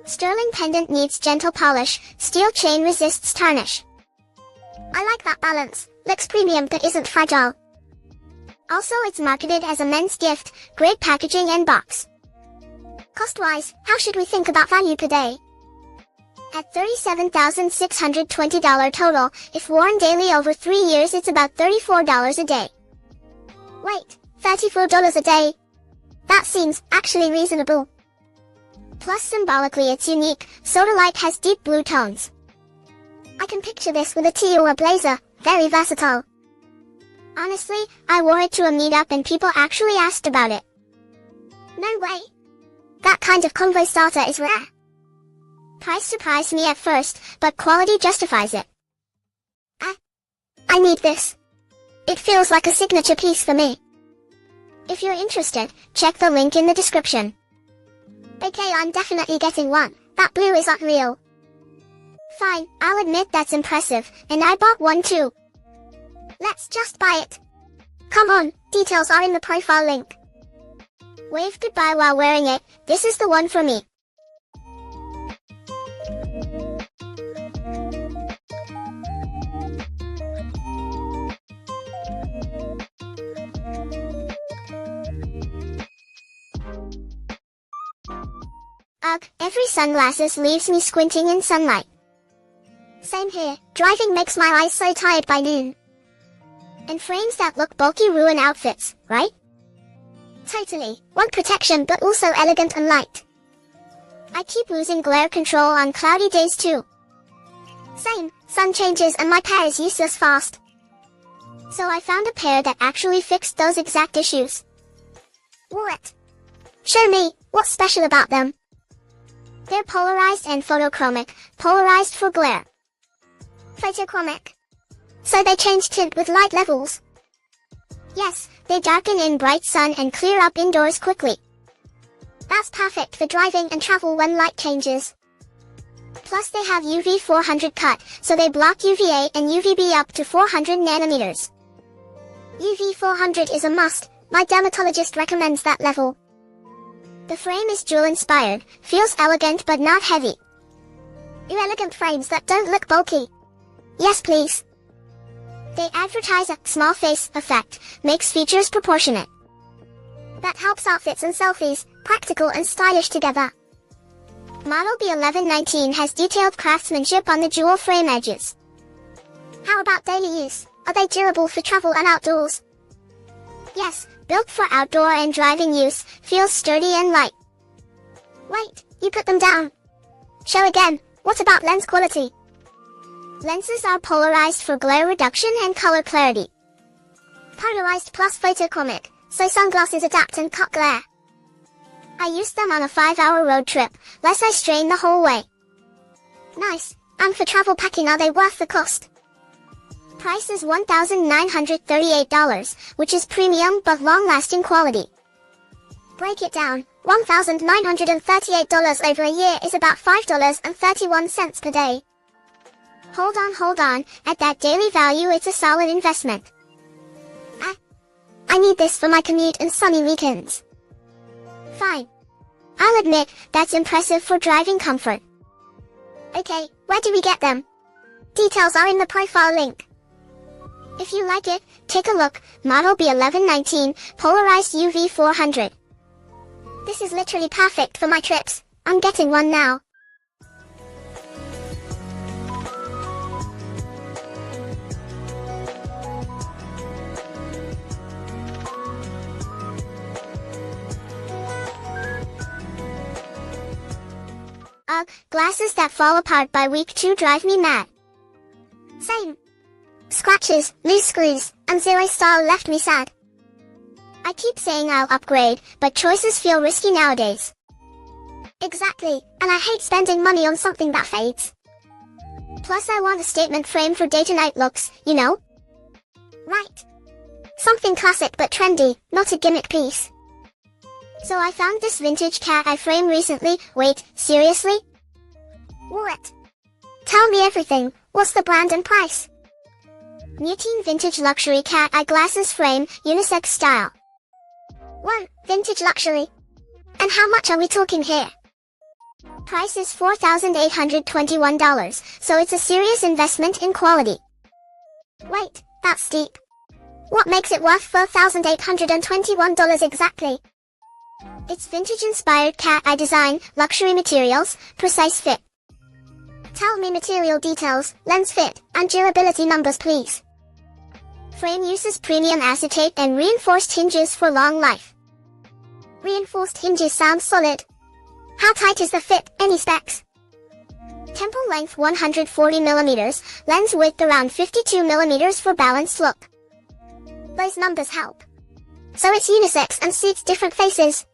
Sterling pendant needs gentle polish, steel chain resists tarnish. I like that balance, looks premium but isn't fragile. Also it's marketed as a men's gift, great packaging and box. Cost-wise, how should we think about value per day? At $37,620 total, if worn daily over 3 years it's about $34 a day. Wait, $34 a day? That seems actually reasonable. Plus symbolically it's unique, Sodalite has deep blue tones. I can picture this with a tee or a blazer, very versatile. Honestly, I wore it to a meetup and people actually asked about it. No way. That kind of convo starter is rare. Price surprised me at first, but quality justifies it. I need this. It feels like a signature piece for me. If you're interested, check the link in the description. Okay, I'm definitely getting one. That blue is unreal. Fine, I'll admit that's impressive, and I bought one too. Let's just buy it. Come on, details are in the profile link. Wave goodbye while wearing it, this is the one for me. Ugh, every sunglasses leaves me squinting in sunlight. Same here, driving makes my eyes so tired by noon. And frames that look bulky ruin outfits, right? Totally, want protection but also elegant and light. I keep losing glare control on cloudy days too. Same, sun changes and my pair is useless fast. So I found a pair that actually fixed those exact issues. What? Show me, what's special about them? They're polarized and photochromic, polarized for glare. Photochromic. So they change tint with light levels. Yes, they darken in bright sun and clear up indoors quickly. That's perfect for driving and travel when light changes. Plus they have UV 400 cut, so they block UVA and UVB up to 400 nanometers. UV 400 is a must, my dermatologist recommends that level. The frame is jewel-inspired, feels elegant but not heavy. Elegant frames that don't look bulky. Yes please. They advertise a small face effect, makes features proportionate. That helps outfits and selfies, practical and stylish together. Model B1119 has detailed craftsmanship on the jewel frame edges. How about daily use? Are they durable for travel and outdoors? Yes, built for outdoor and driving use, feels sturdy and light. Wait, you put them down. Show again, what about lens quality? Lenses are polarized for glare reduction and color clarity. Polarized plus photochromic, so sunglasses adapt and cut glare. I used them on a 5-hour road trip, less eye strain the whole way. Nice, and for travel packing are they worth the cost? Price is $1,938, which is premium but long-lasting quality. Break it down, $1,938 over a year is about $5.31 per day. Hold on, at that daily value it's a solid investment. I need this for my commute and sunny weekends. Fine. I'll admit, that's impressive for driving comfort. Okay, where do we get them? Details are in the profile link. If you like it, take a look. Model B1119, polarized UV 400. This is literally perfect for my trips. I'm getting one now. Ugh, glasses that fall apart by week 2 drive me mad. Same. Scratches, loose screws, and zero style left me sad. I keep saying I'll upgrade, but choices feel risky nowadays. Exactly, and I hate spending money on something that fades. Plus I want a statement frame for day-to-night looks, you know? Right. Something classic but trendy, not a gimmick piece. So I found this vintage cat eye frame recently. Wait, seriously? What? Tell me everything. What's the brand and price? Nutine Vintage Luxury Cat Eye Glasses Frame, Unisex Style. 1. Vintage Luxury. And how much are we talking here? Price is $4,821, so it's a serious investment in quality. Wait, that's steep. What makes it worth $4,821 exactly? It's vintage-inspired cat eye design, luxury materials, precise fit. Tell me material details, lens fit, and durability numbers please. Frame uses premium acetate and reinforced hinges for long life. Reinforced hinges sound solid. How tight is the fit? Any specs? Temple length 140mm, lens width around 52mm for balanced look. Those numbers help. So it's unisex and suits different faces.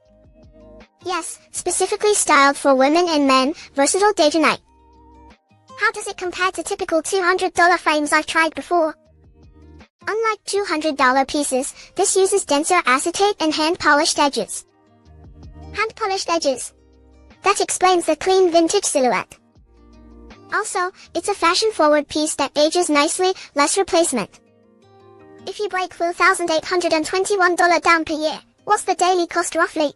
Yes, specifically styled for women and men, versatile day to night. How does it compare to typical $200 frames I've tried before? Unlike $200 pieces, this uses denser acetate and hand-polished edges. Hand-polished edges. That explains the clean vintage silhouette. Also, it's a fashion-forward piece that ages nicely, less replacement. If you break $4,821 down per year, what's the daily cost roughly?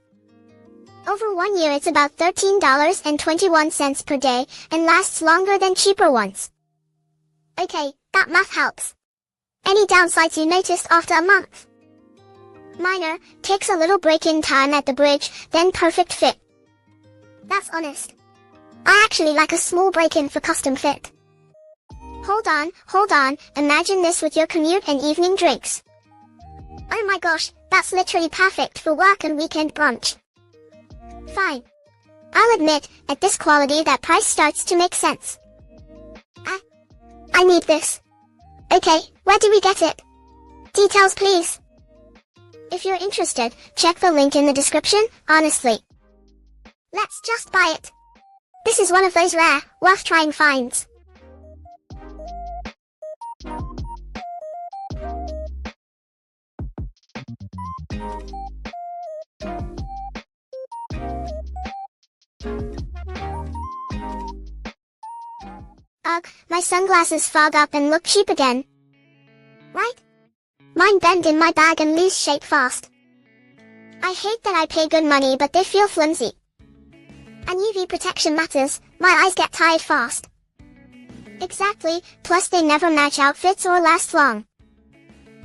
Over 1 year it's about $13.21 per day, and lasts longer than cheaper ones. Okay, that math helps. Any downsides you noticed after a month? Minor, takes a little break-in time at the bridge, then perfect fit. That's honest. I actually like a small break-in for custom fit. Hold on, imagine this with your commute and evening drinks. Oh my gosh, that's literally perfect for work and weekend brunch. Fine. I'll admit, at this quality that price starts to make sense. I need this. Okay, where do we get it? Details please. If you're interested, check the link in the description, honestly. Let's just buy it. This is one of those rare, worth trying finds. Ugh, my sunglasses fog up and look cheap again. Right? Mine bend in my bag and lose shape fast. I hate that I pay good money but they feel flimsy. And UV protection matters, my eyes get tired fast. Exactly, plus they never match outfits or last long.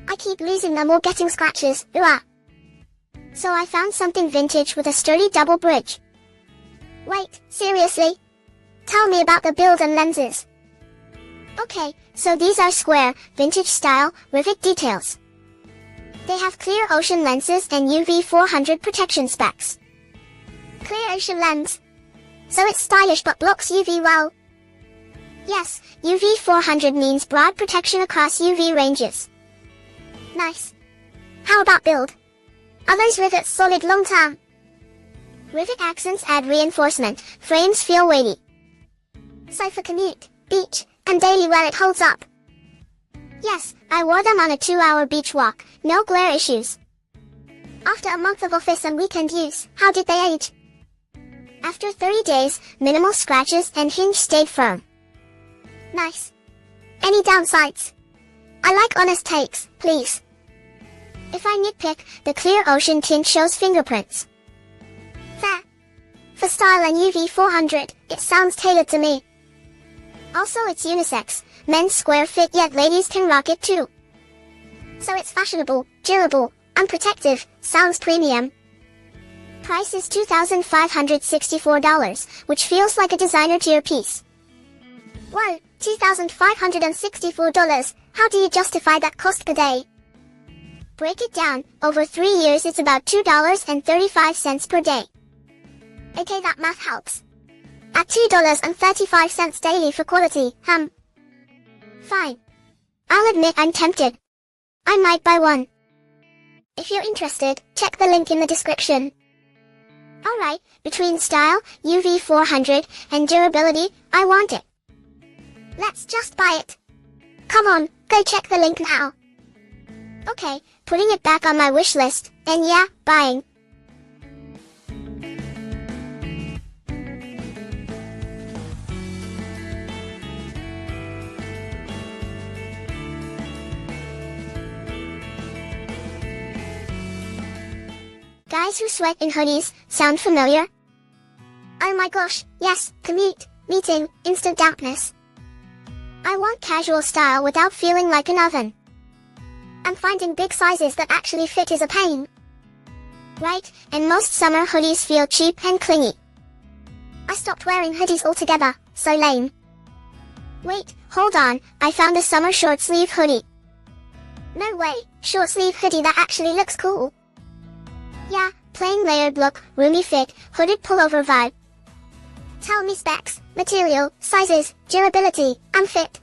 I keep losing them or getting scratches, So I found something vintage with a sturdy double bridge. Wait, seriously? Tell me about the build and lenses. Okay, so these are square, vintage style, rivet details. They have clear ocean lenses and UV 400 protection specs. Clear ocean lens. So it's stylish but blocks UV well. Yes, UV 400 means broad protection across UV ranges. Nice. How about build? Are those rivets solid long term? Rivet accents add reinforcement, frames feel weighty. So for commute, beach, and daily wear it holds up. Yes, I wore them on a 2-hour beach walk, no glare issues. After a month of office and weekend use, how did they age? After 30 days, minimal scratches and hinge stayed firm. Nice. Any downsides? I like honest takes, please. If I nitpick, the clear ocean tint shows fingerprints. Fair. For style and UV 400, it sounds tailored to me. Also it's unisex, men's square fit yet ladies can rock it too. So it's fashionable, durable, and protective, sounds premium. Price is $2,564, which feels like a designer tier piece. Whoa, $2,564, how do you justify that cost per day? Break it down, over 3 years it's about $2.35 per day. Okay, that math helps. At $2.35 daily for quality, Fine. I'll admit I'm tempted. I might buy one. If you're interested, check the link in the description. Alright, between style, UV 400, and durability, I want it. Let's just buy it. Come on, go check the link now. Okay, putting it back on my wish list, and yeah, buying. Guys who sweat in hoodies, sound familiar? Oh my gosh, yes, commute, meeting, instant dampness. I want casual style without feeling like an oven. And finding big sizes that actually fit is a pain. Right, and most summer hoodies feel cheap and clingy. I stopped wearing hoodies altogether, so lame. Wait, hold on, I found a summer short sleeve hoodie. No way, short sleeve hoodie that actually looks cool. Yeah, plain layered look, roomy fit, hooded pullover vibe. Tell me specs, material, sizes, durability, and fit.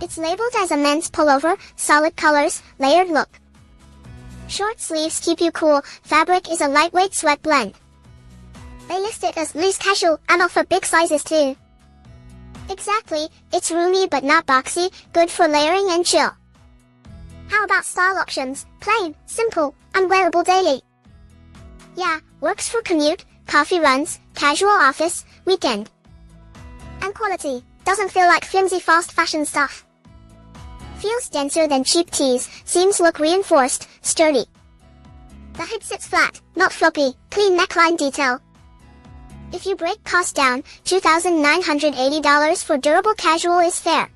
It's labeled as a men's pullover, solid colors, layered look. Short sleeves keep you cool, fabric is a lightweight sweat blend. They list it as loose casual and offer big sizes too. Exactly, it's roomy but not boxy, good for layering and chill. How about style options? Plain, simple, and wearable daily. Yeah, works for commute, coffee runs, casual office, weekend. And quality, doesn't feel like flimsy fast fashion stuff. Feels denser than cheap tees, seams look reinforced, sturdy. The hood sits flat, not floppy, clean neckline detail. If you break cost down, $2,980 for durable casual is fair.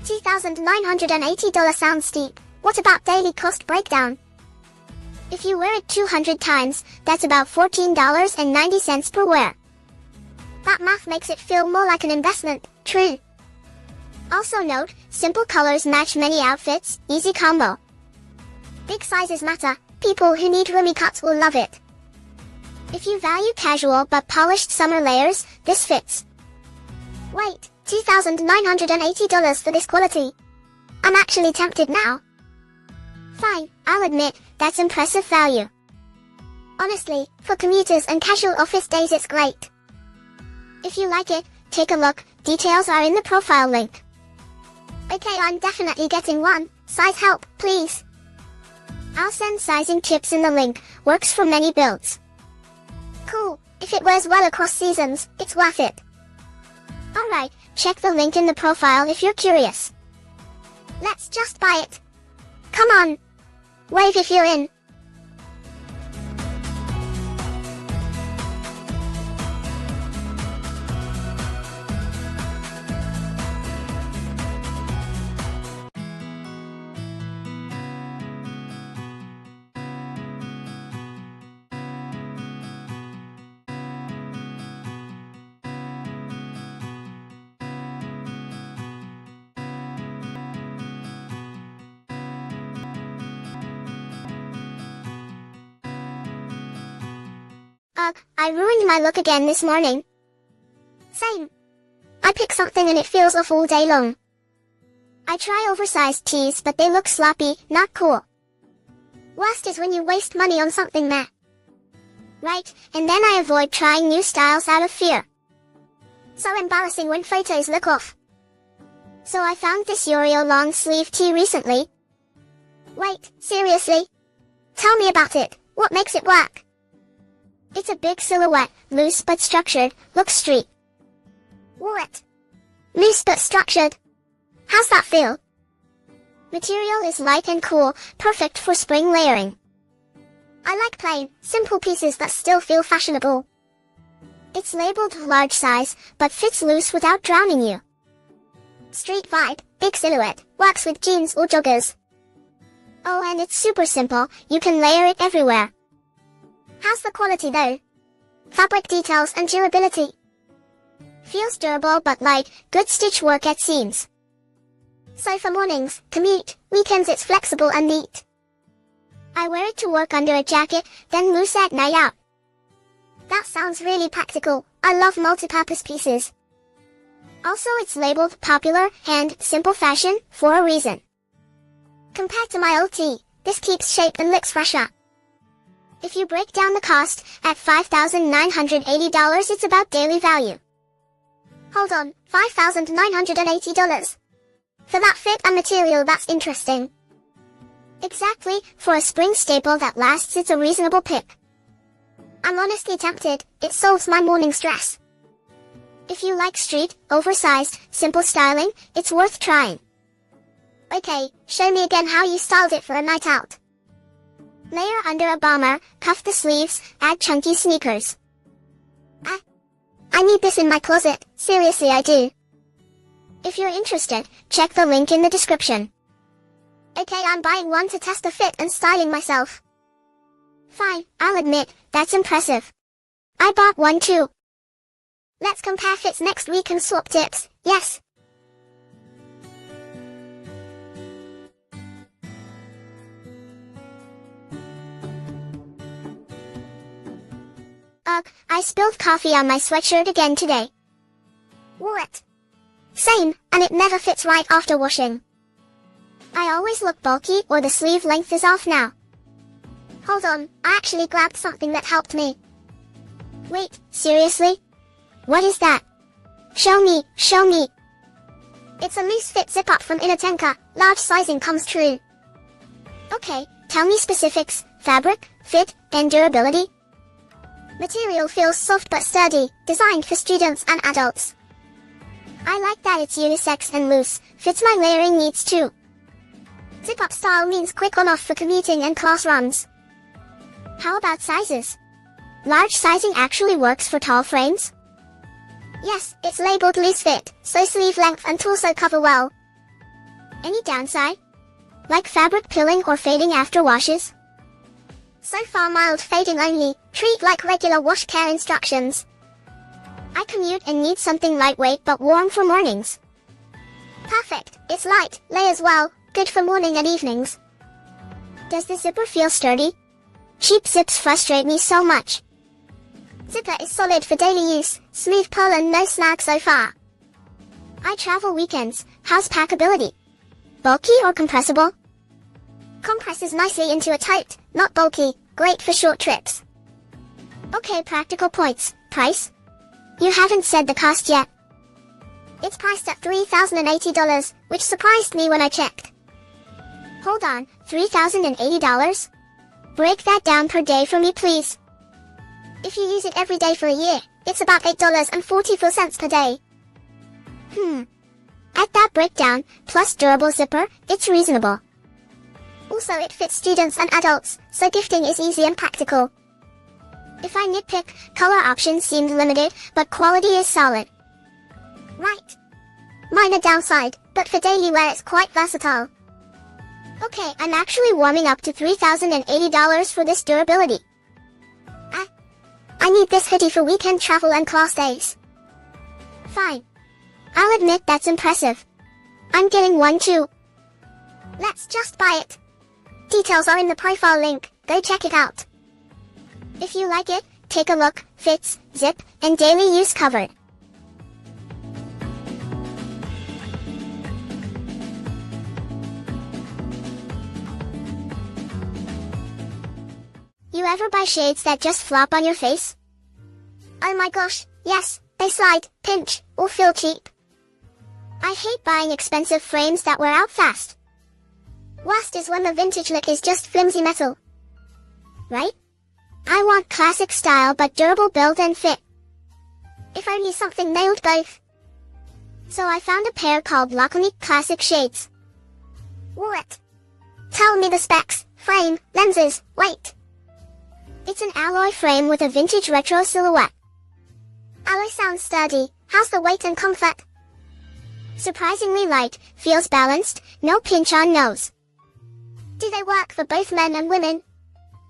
$2,980 sounds steep. What about daily cost breakdown? If you wear it 200 times, that's about $14.90 per wear. That math makes it feel more like an investment, true. Also note, simple colors match many outfits, easy combo. Big sizes matter, people who need roomy cuts will love it. If you value casual but polished summer layers, this fits. Wait, $2,980 for this quality. I'm actually tempted now. Fine, I'll admit, that's impressive value. Honestly, for commuters and casual office days it's great. If you like it, take a look, details are in the profile link. Okay, I'm definitely getting one, size help, please. I'll send sizing tips in the link, works for many builds. Cool, if it wears well across seasons, it's worth it. Alright, check the link in the profile if you're curious. Let's just buy it. Come on. Wave if you're in. I ruined my look again this morning. Same. I pick something and it feels off all day long. I try oversized tees but they look sloppy, not cool. Worst is when you waste money on something meh. Right, and then I avoid trying new styles out of fear. So embarrassing when photos look off. So I found this Yorio long sleeve tee recently. Wait, seriously? Tell me about it, what makes it work? It's a big silhouette, loose but structured, looks street. What? Loose but structured? How's that feel? Material is light and cool, perfect for spring layering. I like plain, simple pieces that still feel fashionable. It's labeled large size, but fits loose without drowning you. Street vibe, big silhouette, works with jeans or joggers. Oh, and it's super simple, you can layer it everywhere. How's the quality though? Fabric details and durability. Feels durable but light, good stitch work at seams. So for mornings, commute, weekends it's flexible and neat. I wear it to work under a jacket, then loose at night out. That sounds really practical. I love multi-purpose pieces. Also it's labeled popular and simple fashion for a reason. Compared to my old tee, this keeps shape and looks fresher. If you break down the cost, at $5,980 it's about daily value. Hold on, $5,980. For that fit and material that's interesting. Exactly, for a spring staple that lasts it's a reasonable pick. I'm honestly tempted, it solves my morning stress. If you like street, oversized, simple styling, it's worth trying. Okay, show me again how you styled it for a night out. Layer under a bomber, cuff the sleeves, add chunky sneakers. I need this in my closet, seriously I do. If you're interested, check the link in the description. Okay, I'm buying one to test the fit and styling myself. Fine, I'll admit, that's impressive. I bought one too. Let's compare fits next week and swap tips, yes. Ugh, I spilled coffee on my sweatshirt again today. What? Same, and it never fits right after washing. I always look bulky or the sleeve length is off now. Hold on, I actually grabbed something that helped me. Wait, seriously? What is that? Show me, show me. It's a loose fit zip up from Inatenka, large sizing comes true. Okay, tell me specifics, fabric, fit, and durability. Material feels soft but sturdy, designed for students and adults. I like that it's unisex and loose, fits my layering needs too. Zip-up style means quick on off for commuting and class runs. How about sizes? Large sizing actually works for tall frames? Yes, it's labeled loose fit, so sleeve length and torso cover well. Any downside? Like fabric pilling or fading after washes? So far mild fading only, treat like regular wash care instructions. I commute and need something lightweight but warm for mornings. Perfect, it's light, layers well, good for morning and evenings. Does the zipper feel sturdy? Cheap zips frustrate me so much. Zipper is solid for daily use, smooth pull and no snag so far. I travel weekends, how's packability? Bulky or compressible? Compresses nicely into a tight, not bulky, great for short trips. Okay, practical points, price? You haven't said the cost yet. It's priced at $3,080, which surprised me when I checked. Hold on, $3,080? Break that down per day for me please. If you use it every day for a year, it's about $8.44 per day. At that breakdown, plus durable zipper, it's reasonable. Also it fits students and adults, so gifting is easy and practical. If I nitpick, color options seemed limited, but quality is solid. Right. Minor downside, but for daily wear it's quite versatile. Okay, I'm actually warming up to $3,080 for this durability. I need this hoodie for weekend travel and class days. Fine. I'll admit that's impressive. I'm getting one too. Let's just buy it. Details are in the profile link, go check it out. If you like it, take a look, fits, zip, and daily use covered. You ever buy shades that just flop on your face? Oh my gosh, yes, they slide, pinch, or feel cheap. I hate buying expensive frames that wear out fast. Worst is when the vintage look is just flimsy metal. Right? I want classic style but durable build and fit. If only something nailed both. So I found a pair called Laconique Classic Shades. What? Tell me the specs, frame, lenses, weight. It's an alloy frame with a vintage retro silhouette. Alloy sounds sturdy, how's the weight and comfort? Surprisingly light, feels balanced, no pinch on nose. Do they work for both men and women?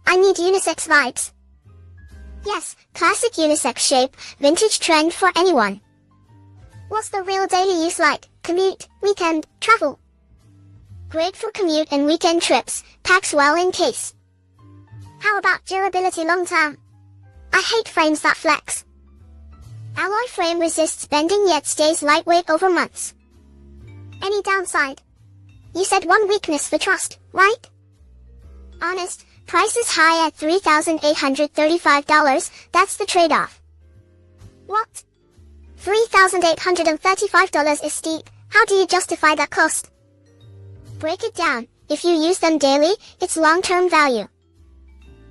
I need unisex vibes. Yes, classic unisex shape, vintage trend for anyone. What's the real daily use like? Commute, weekend, travel. Great for commute and weekend trips, packs well in case. How about durability long term? I hate frames that flex. Alloy frame resists bending yet stays lightweight over months. Any downside? You said one weakness for trust, right? Honest, price is high at $3,835, that's the trade-off. What? $3,835 is steep, how do you justify that cost? Break it down, if you use them daily, it's long-term value.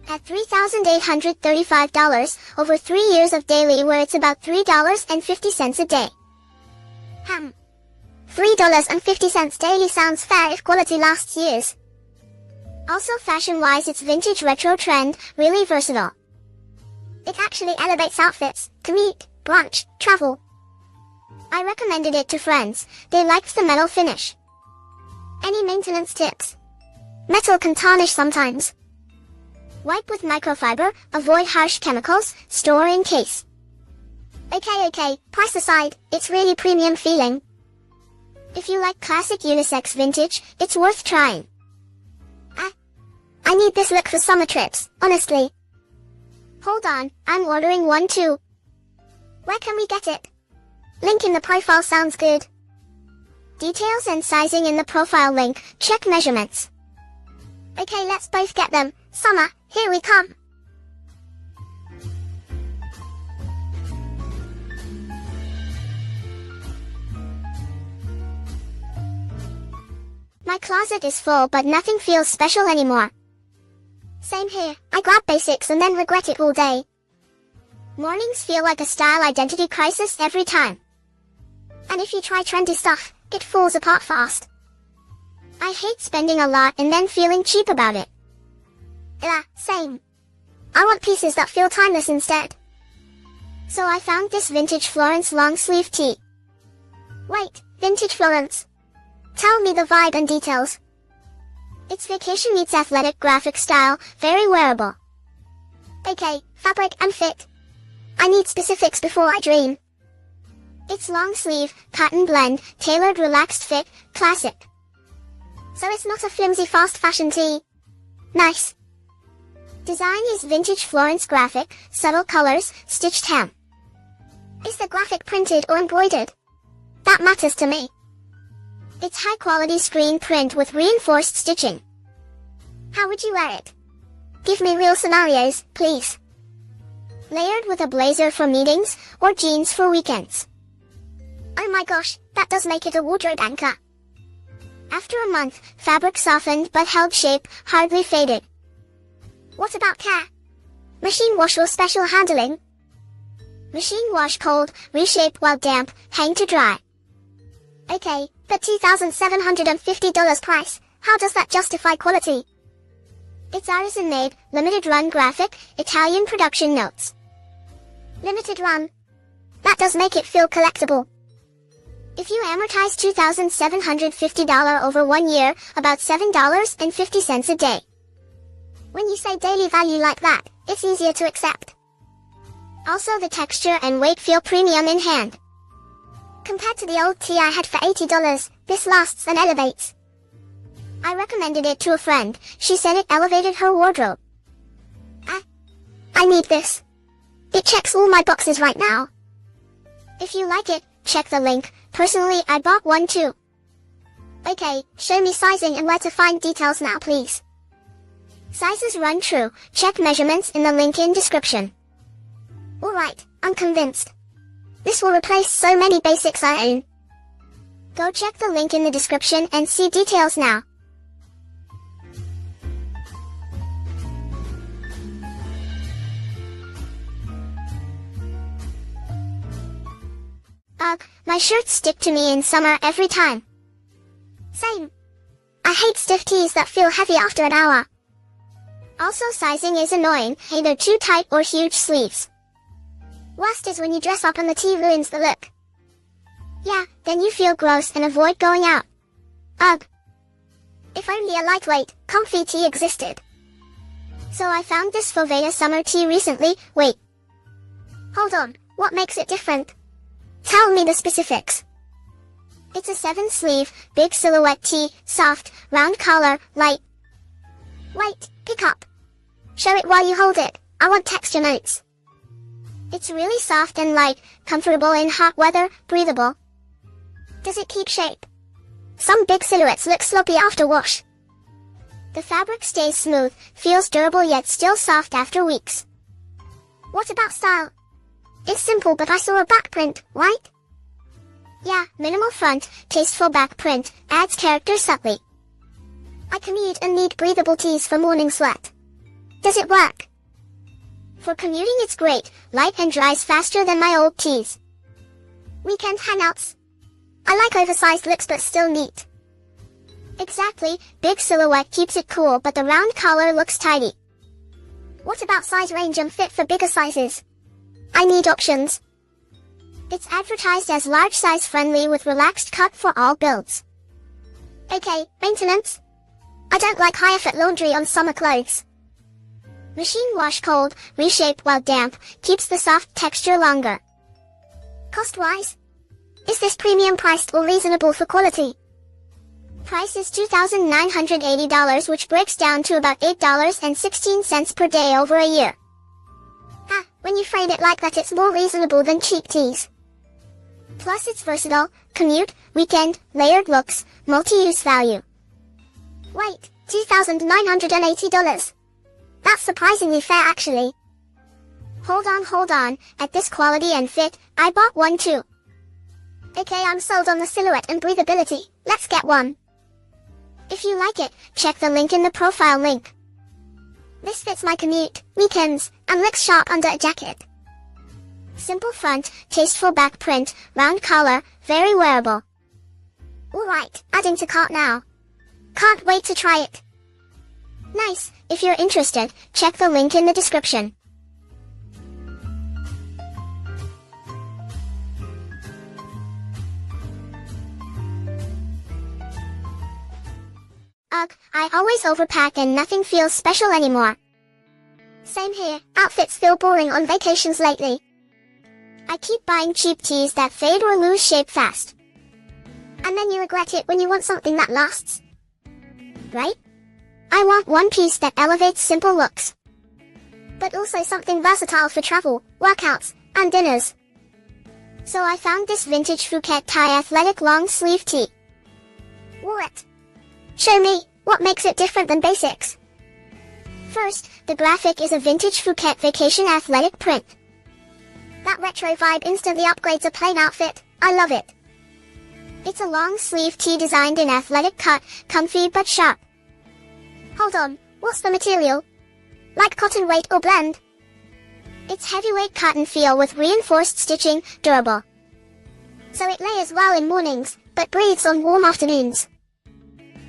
At $3,835, over 3 years of daily wear it's about $3.50 a day. $3.50 daily sounds fair if quality lasts years. Also fashion-wise it's vintage retro trend, really versatile. It actually elevates outfits, commute, brunch, travel. I recommended it to friends, they liked the metal finish. Any maintenance tips? Metal can tarnish sometimes. Wipe with microfiber, avoid harsh chemicals, store in case. Okay, price aside, it's really premium feeling. If you like classic unisex vintage, it's worth trying. I need this look for summer trips, honestly. Hold on, I'm ordering one too. Where can we get it? Link in the profile sounds good. Details and sizing in the profile link, check measurements. Okay, let's both get them. Summer, here we come. My closet is full but nothing feels special anymore. Same here, I grab basics and then regret it all day. Mornings feel like a style identity crisis every time. And if you try trendy stuff, it falls apart fast. I hate spending a lot and then feeling cheap about it. Same. I want pieces that feel timeless instead. So I found this vintage Florence long sleeve tee. Wait, vintage Florence? Tell me the vibe and details. It's vacation meets athletic graphic style, very wearable. Okay, fabric and fit. I need specifics before I dream. It's long sleeve, cotton blend, tailored relaxed fit, classic. So it's not a flimsy fast fashion tee. Nice. Design is vintage Florence graphic, subtle colors, stitched hem. Is the graphic printed or embroidered? That matters to me. It's high quality screen print with reinforced stitching. How would you wear it? Give me real scenarios, please. Layered with a blazer for meetings, or jeans for weekends. Oh my gosh, that does make it a wardrobe anchor. After a month, fabric softened but held shape, hardly faded. What about care? Machine wash or special handling? Machine wash cold, reshape while damp, hang to dry. Okay, the $2,750 price, how does that justify quality? It's artisan made, limited run graphic, Italian production notes. Limited run. That does make it feel collectible. If you amortize $2,750 over 1 year, about $7.50 a day. When you say daily value like that, it's easier to accept. Also the texture and weight feel premium in hand. Compared to the old tee I had for $80, this lasts and elevates. I recommended it to a friend, she said it elevated her wardrobe. I need this. It checks all my boxes right now. If you like it, check the link, personally I bought one too. Okay, show me sizing and where to find details now please. Sizes run true, check measurements in the link in description. Alright, I'm convinced. This will replace so many basics I own. Go check the link in the description and see details now. Ugh, my shirts stick to me in summer every time. Same. I hate stiff tees that feel heavy after an hour. Also sizing is annoying, either too tight or huge sleeves. Worst is when you dress up and the tee ruins the look. Yeah, then you feel gross and avoid going out. Ugh. If only a lightweight, comfy tee existed. So I found this Fovea summer tee recently. Wait. Hold on, what makes it different? Tell me the specifics. It's a 7-sleeve, big silhouette tee, soft, round collar, light. Wait, pick up. Show it while you hold it, I want texture notes. It's really soft and light, comfortable in hot weather, breathable. Does it keep shape? Some big silhouettes look sloppy after wash. The fabric stays smooth, feels durable yet still soft after weeks. What about style? It's simple but I saw a back print, right? Yeah, minimal front, tasteful back print, adds character subtly. I commute and need breathable tees for morning sweat. Does it work? For commuting it's great, light and dries faster than my old tees. Weekend hangouts. I like oversized looks but still neat. Exactly, big silhouette keeps it cool but the round collar looks tidy. What about size range and fit for bigger sizes? I need options. It's advertised as large size friendly with relaxed cut for all builds. Okay, maintenance? I don't like high effort laundry on summer clothes. Machine wash cold, reshape while damp, keeps the soft texture longer. Cost-wise? Is this premium priced or reasonable for quality? Price is $2,980, which breaks down to about $8.16 per day over a year. When you frame it like that it's more reasonable than cheap tees. Plus it's versatile, commute, weekend, layered looks, multi-use value. Wait, $2,980. That's surprisingly fair actually. Hold on, at this quality and fit, I bought one too. Okay, I'm sold on the silhouette and breathability, let's get one. If you like it, check the link in the profile link. This fits my commute, weekends, and looks sharp under a jacket. Simple front, tasteful back print, round collar, very wearable. Alright, adding to cart now. Can't wait to try it. Nice, if you're interested, check the link in the description. Ugh, I always overpack and nothing feels special anymore. Same here, outfits feel boring on vacations lately. I keep buying cheap tees that fade or lose shape fast. And then you regret it when you want something that lasts. Right? I want one piece that elevates simple looks. But also something versatile for travel, workouts, and dinners. So I found this vintage Phuket Thai athletic long sleeve tee. Wore it. Show me, what makes it different than basics? First, the graphic is a vintage Phuket vacation athletic print. That retro vibe instantly upgrades a plain outfit, I love it. It's a long sleeve tee designed in athletic cut, comfy but sharp. Hold on, what's the material? Like cotton weight or blend? It's heavyweight cotton feel with reinforced stitching, durable. So it layers well in mornings, but breathes on warm afternoons.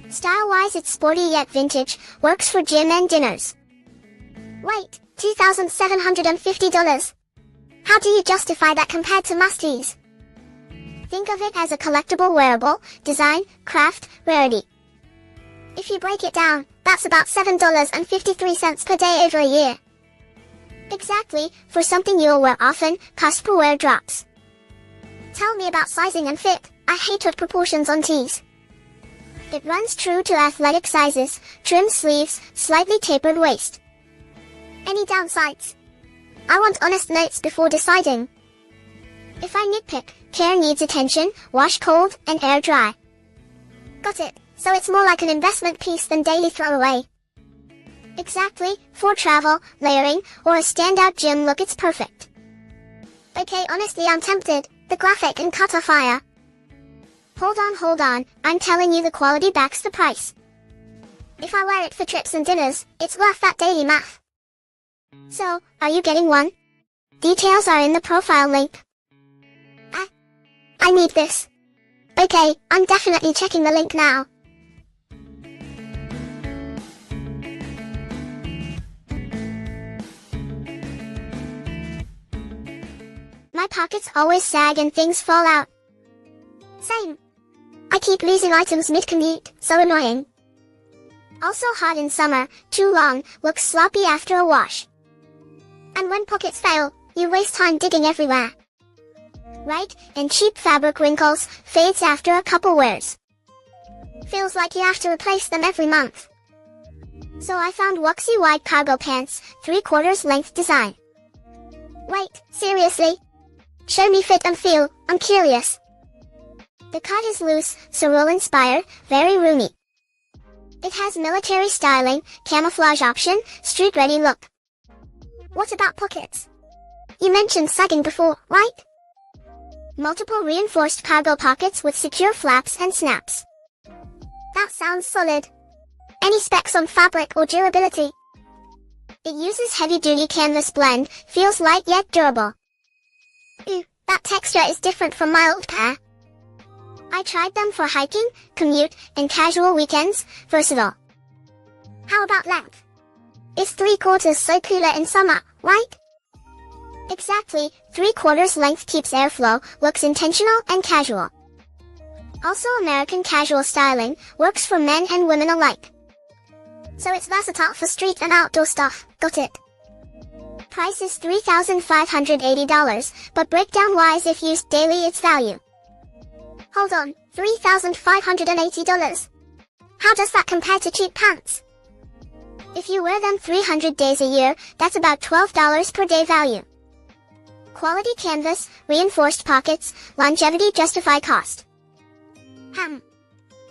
Style-wise it's sporty yet vintage, works for gym and dinners. Wait, $2,750. How do you justify that compared to must-tees? Think of it as a collectible wearable, design, craft, rarity. If you break it down, that's about $7.53 per day over a year. Exactly, for something you'll wear often, cost per wear drops. Tell me about sizing and fit, I hate with proportions on tees. It runs true to athletic sizes, trim sleeves, slightly tapered waist. Any downsides? I want honest notes before deciding. If I nitpick, care needs attention, wash cold, and air dry. Got it, so it's more like an investment piece than daily throwaway. Exactly, for travel, layering, or a standout gym look it's perfect. Okay, honestly I'm tempted, the graphic and cut are fire. Hold on, I'm telling you the quality backs the price. If I wear it for trips and dinners, it's worth that daily math. So, are you getting one? Details are in the profile link. I need this. Okay, I'm definitely checking the link now. My pockets always sag and things fall out. Same. I keep losing items mid-commute, so annoying. Also hot in summer, too long, looks sloppy after a wash. And when pockets fail, you waste time digging everywhere. Right, and cheap fabric wrinkles, fades after a couple wears. Feels like you have to replace them every month. So I found Wuxi wide cargo pants, 3/4 length design. Wait, seriously? Show me fit and feel, I'm curious. The cut is loose, Sorel inspired, very roomy. It has military styling, camouflage option, street ready look. What about pockets? You mentioned sagging before, right? Multiple reinforced cargo pockets with secure flaps and snaps. That sounds solid. Any specs on fabric or durability? It uses heavy-duty canvas blend, feels light yet durable. Ooh, that texture is different from my old pair. I tried them for hiking, commute, and casual weekends, versatile. How about length? Is 3/4 so cooler in summer, right? Exactly, 3/4 length keeps airflow, looks intentional and casual. Also American casual styling, works for men and women alike. So it's versatile for street and outdoor stuff, got it. Price is $3,580, but breakdown wise if used daily it's value. Hold on, $3,580. How does that compare to cheap pants? If you wear them 300 days a year, that's about $12 per day value. Quality canvas, reinforced pockets, longevity justify cost.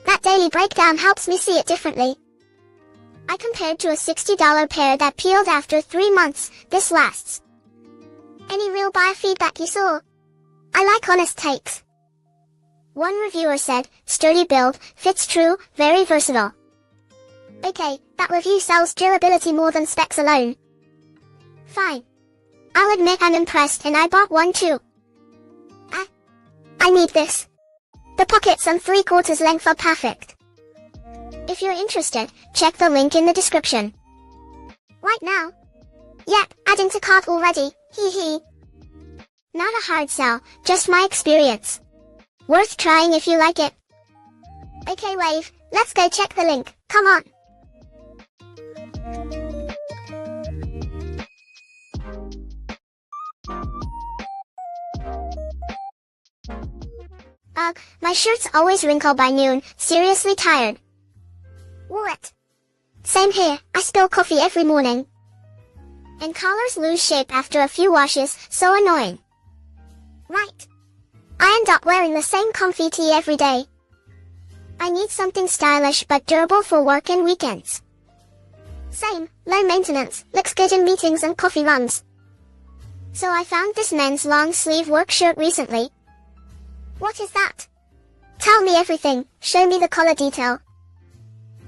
That daily breakdown helps me see it differently. I compared to a $60 pair that peeled after 3 months, this lasts. Any real buyer feedback you saw? I like honest takes. One reviewer said, sturdy build, fits true, very versatile. Okay, that review sells durability more than specs alone. Fine. I'll admit I'm impressed and I bought one too. I need this. The pockets and 3/4 length are perfect. If you're interested, check the link in the description. Right now? Yep, adding to cart already, hee hee. Not a hard sell, just my experience. Worth trying if you like it. Okay Wave, let's go check the link, come on. Ugh, my shirts always wrinkle by noon, seriously tired. What? Same here, I spill coffee every morning. And collars lose shape after a few washes, so annoying. Right. I end up wearing the same comfy tee every day. I need something stylish but durable for work and weekends. Same, low maintenance, looks good in meetings and coffee runs. So I found this men's long sleeve work shirt recently. What is that? Tell me everything, show me the collar detail.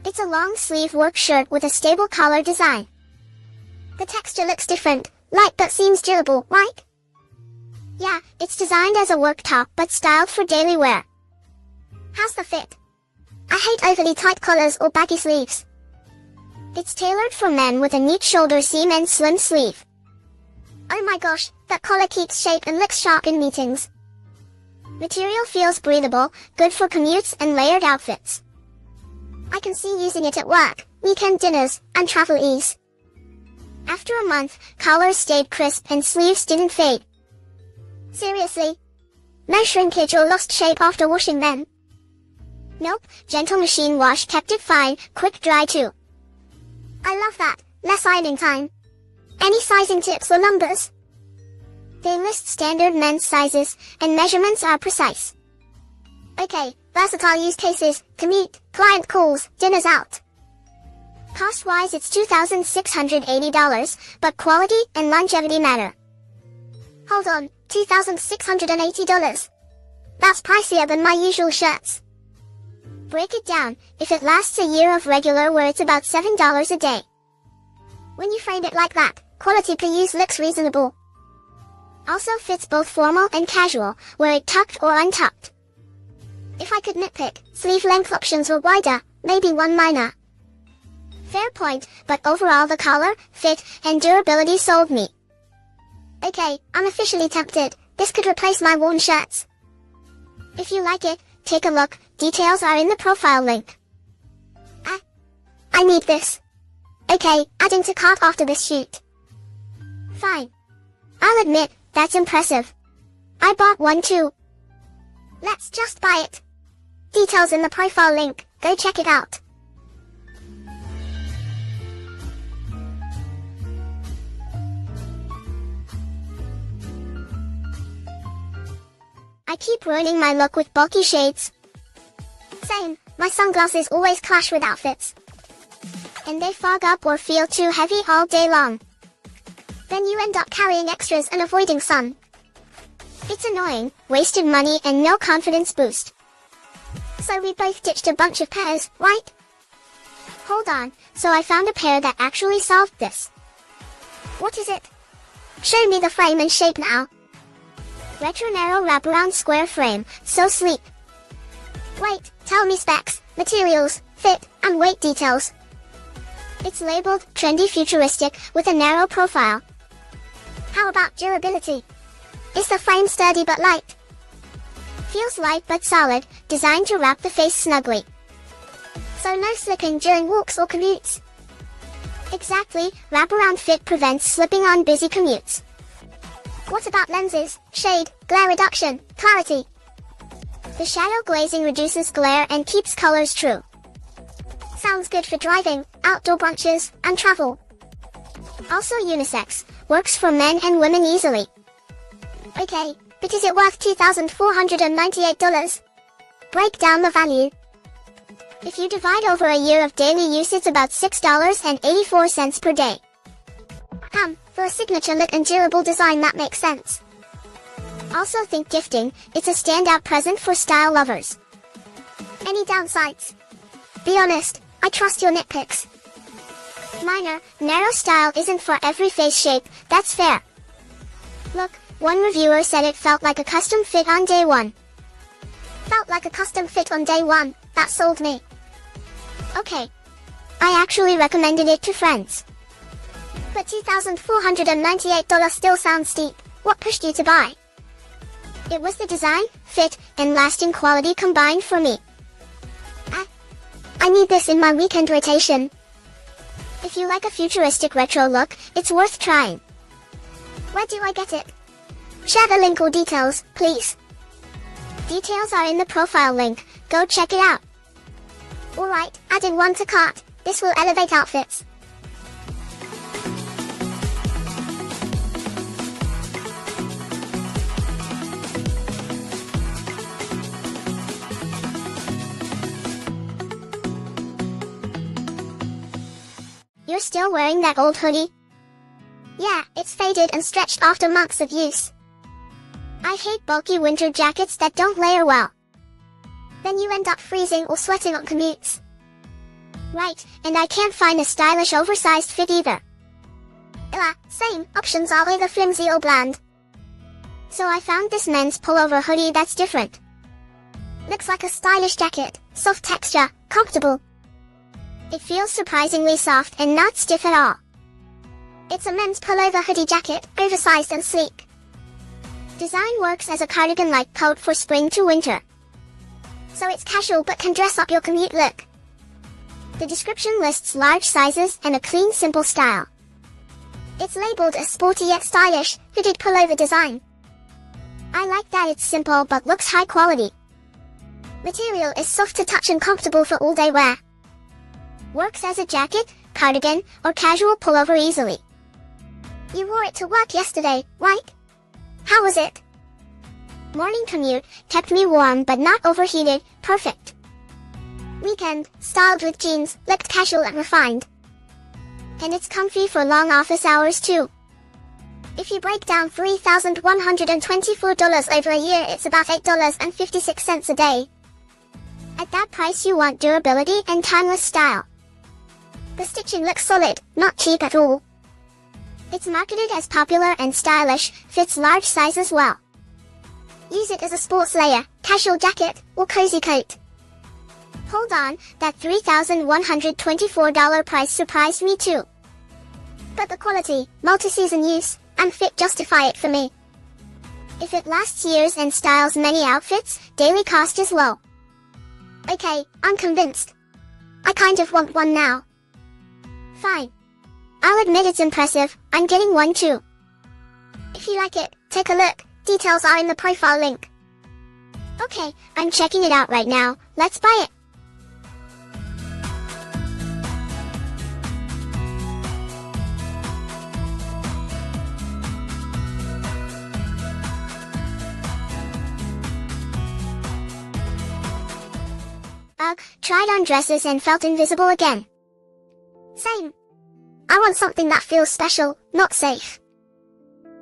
It's a long sleeve work shirt with a stable collar design. The texture looks different, light but seems durable, right? Yeah, it's designed as a work top but styled for daily wear. How's the fit? I hate overly tight collars or baggy sleeves. It's tailored for men with a neat shoulder seam and slim sleeve. Oh my gosh, that collar keeps shape and looks sharp in meetings. Material feels breathable, good for commutes and layered outfits. I can see using it at work, weekend dinners, and travel ease. After a month, collars stayed crisp and sleeves didn't fade. Seriously? No shrinkage or lost shape after washing them? Nope, gentle machine wash kept it fine, quick dry too. I love that, less ironing time. Any sizing tips or numbers? They list standard men's sizes, and measurements are precise. Okay, versatile use cases, commute, client calls, dinners out. Cost-wise it's $2,680, but quality and longevity matter. Hold on, $2,680. That's pricier than my usual shirts. Break it down, if it lasts a year of regular wear it's about $7 a day. When you frame it like that, quality per use looks reasonable. Also fits both formal and casual, wear it tucked or untucked. If I could nitpick, sleeve length options were wider, maybe one minor. Fair point, but overall the collar, fit, and durability sold me. Okay, I'm officially tempted, this could replace my worn shirts. If you like it, take a look, details are in the profile link. I need this. Okay, adding to cart after this shoot. Fine. I'll admit, that's impressive. I bought one too. Let's just buy it. Details in the profile link, go check it out. I keep ruining my look with bulky shades. Same, my sunglasses always clash with outfits. And they fog up or feel too heavy all day long. Then you end up carrying extras and avoiding sun. It's annoying, wasted money and no confidence boost. So we both ditched a bunch of pairs, right? Hold on, so I found a pair that actually solved this. What is it? Show me the frame and shape now. Retro narrow wraparound square frame, so sleek. Wait, tell me specs, materials, fit, and weight details. It's labeled trendy futuristic with a narrow profile. How about durability? Is the frame sturdy but light? Feels light but solid, designed to wrap the face snugly. So no slipping during walks or commutes. Exactly, wraparound fit prevents slipping on busy commutes. What about lenses, shade, glare reduction, clarity? The shadow glazing reduces glare and keeps colors true. Sounds good for driving, outdoor brunches, and travel. Also unisex, works for men and women easily. Okay, but is it worth $2,498? Break down the value. If you divide over a year of daily use, it's about $6.84 per day. For a signature look and durable design that makes sense. Also think gifting, it's a standout present for style lovers. Any downsides? Be honest, I trust your nitpicks. Minor, narrow style isn't for every face shape, that's fair. Look, one reviewer said it felt like a custom fit on day one. Felt like a custom fit on day one, that sold me. Okay. I actually recommended it to friends. But $2,498 still sounds steep. What pushed you to buy? It was the design, fit, and lasting quality combined for me. I need this in my weekend rotation. If you like a futuristic retro look, it's worth trying. Where do I get it? Share the link or details, please. Details are in the profile link, go check it out. Alright, adding one to cart, this will elevate outfits. You're still wearing that old hoodie? Yeah, it's faded and stretched after months of use. I hate bulky winter jackets that don't layer well. Then you end up freezing or sweating on commutes. Right, and I can't find a stylish oversized fit either. Same, options are either flimsy or bland. So I found this men's pullover hoodie that's different. Looks like a stylish jacket, soft texture, comfortable. It feels surprisingly soft and not stiff at all. It's a men's pullover hoodie jacket, oversized and sleek. Design works as a cardigan-like coat for spring to winter. So it's casual but can dress up your commute look. The description lists large sizes and a clean, simple style. It's labeled as sporty yet stylish, hooded pullover design. I like that it's simple but looks high quality. Material is soft to touch and comfortable for all-day wear. Works as a jacket, cardigan, or casual pullover easily. You wore it to work yesterday, right? How was it? Morning commute, kept me warm but not overheated, perfect. Weekend, styled with jeans, looked casual and refined. And it's comfy for long office hours too. If you break down $3,124 over a year, it's about $8.56 a day. At that price you want durability and timeless style. The stitching looks solid, not cheap at all. It's marketed as popular and stylish, fits large sizes well. Use it as a sports layer, casual jacket, or cozy coat. Hold on, that $3,124 price surprised me too. But the quality, multi-season use, and fit justify it for me. If it lasts years and styles many outfits, daily cost is low. Okay, I'm convinced. I kind of want one now. Fine. I'll admit it's impressive, I'm getting one too. If you like it, take a look, details are in the profile link. Okay, I'm checking it out right now, let's buy it. Ugh, tried on dresses and felt invisible again. Same. I want something that feels special, not safe.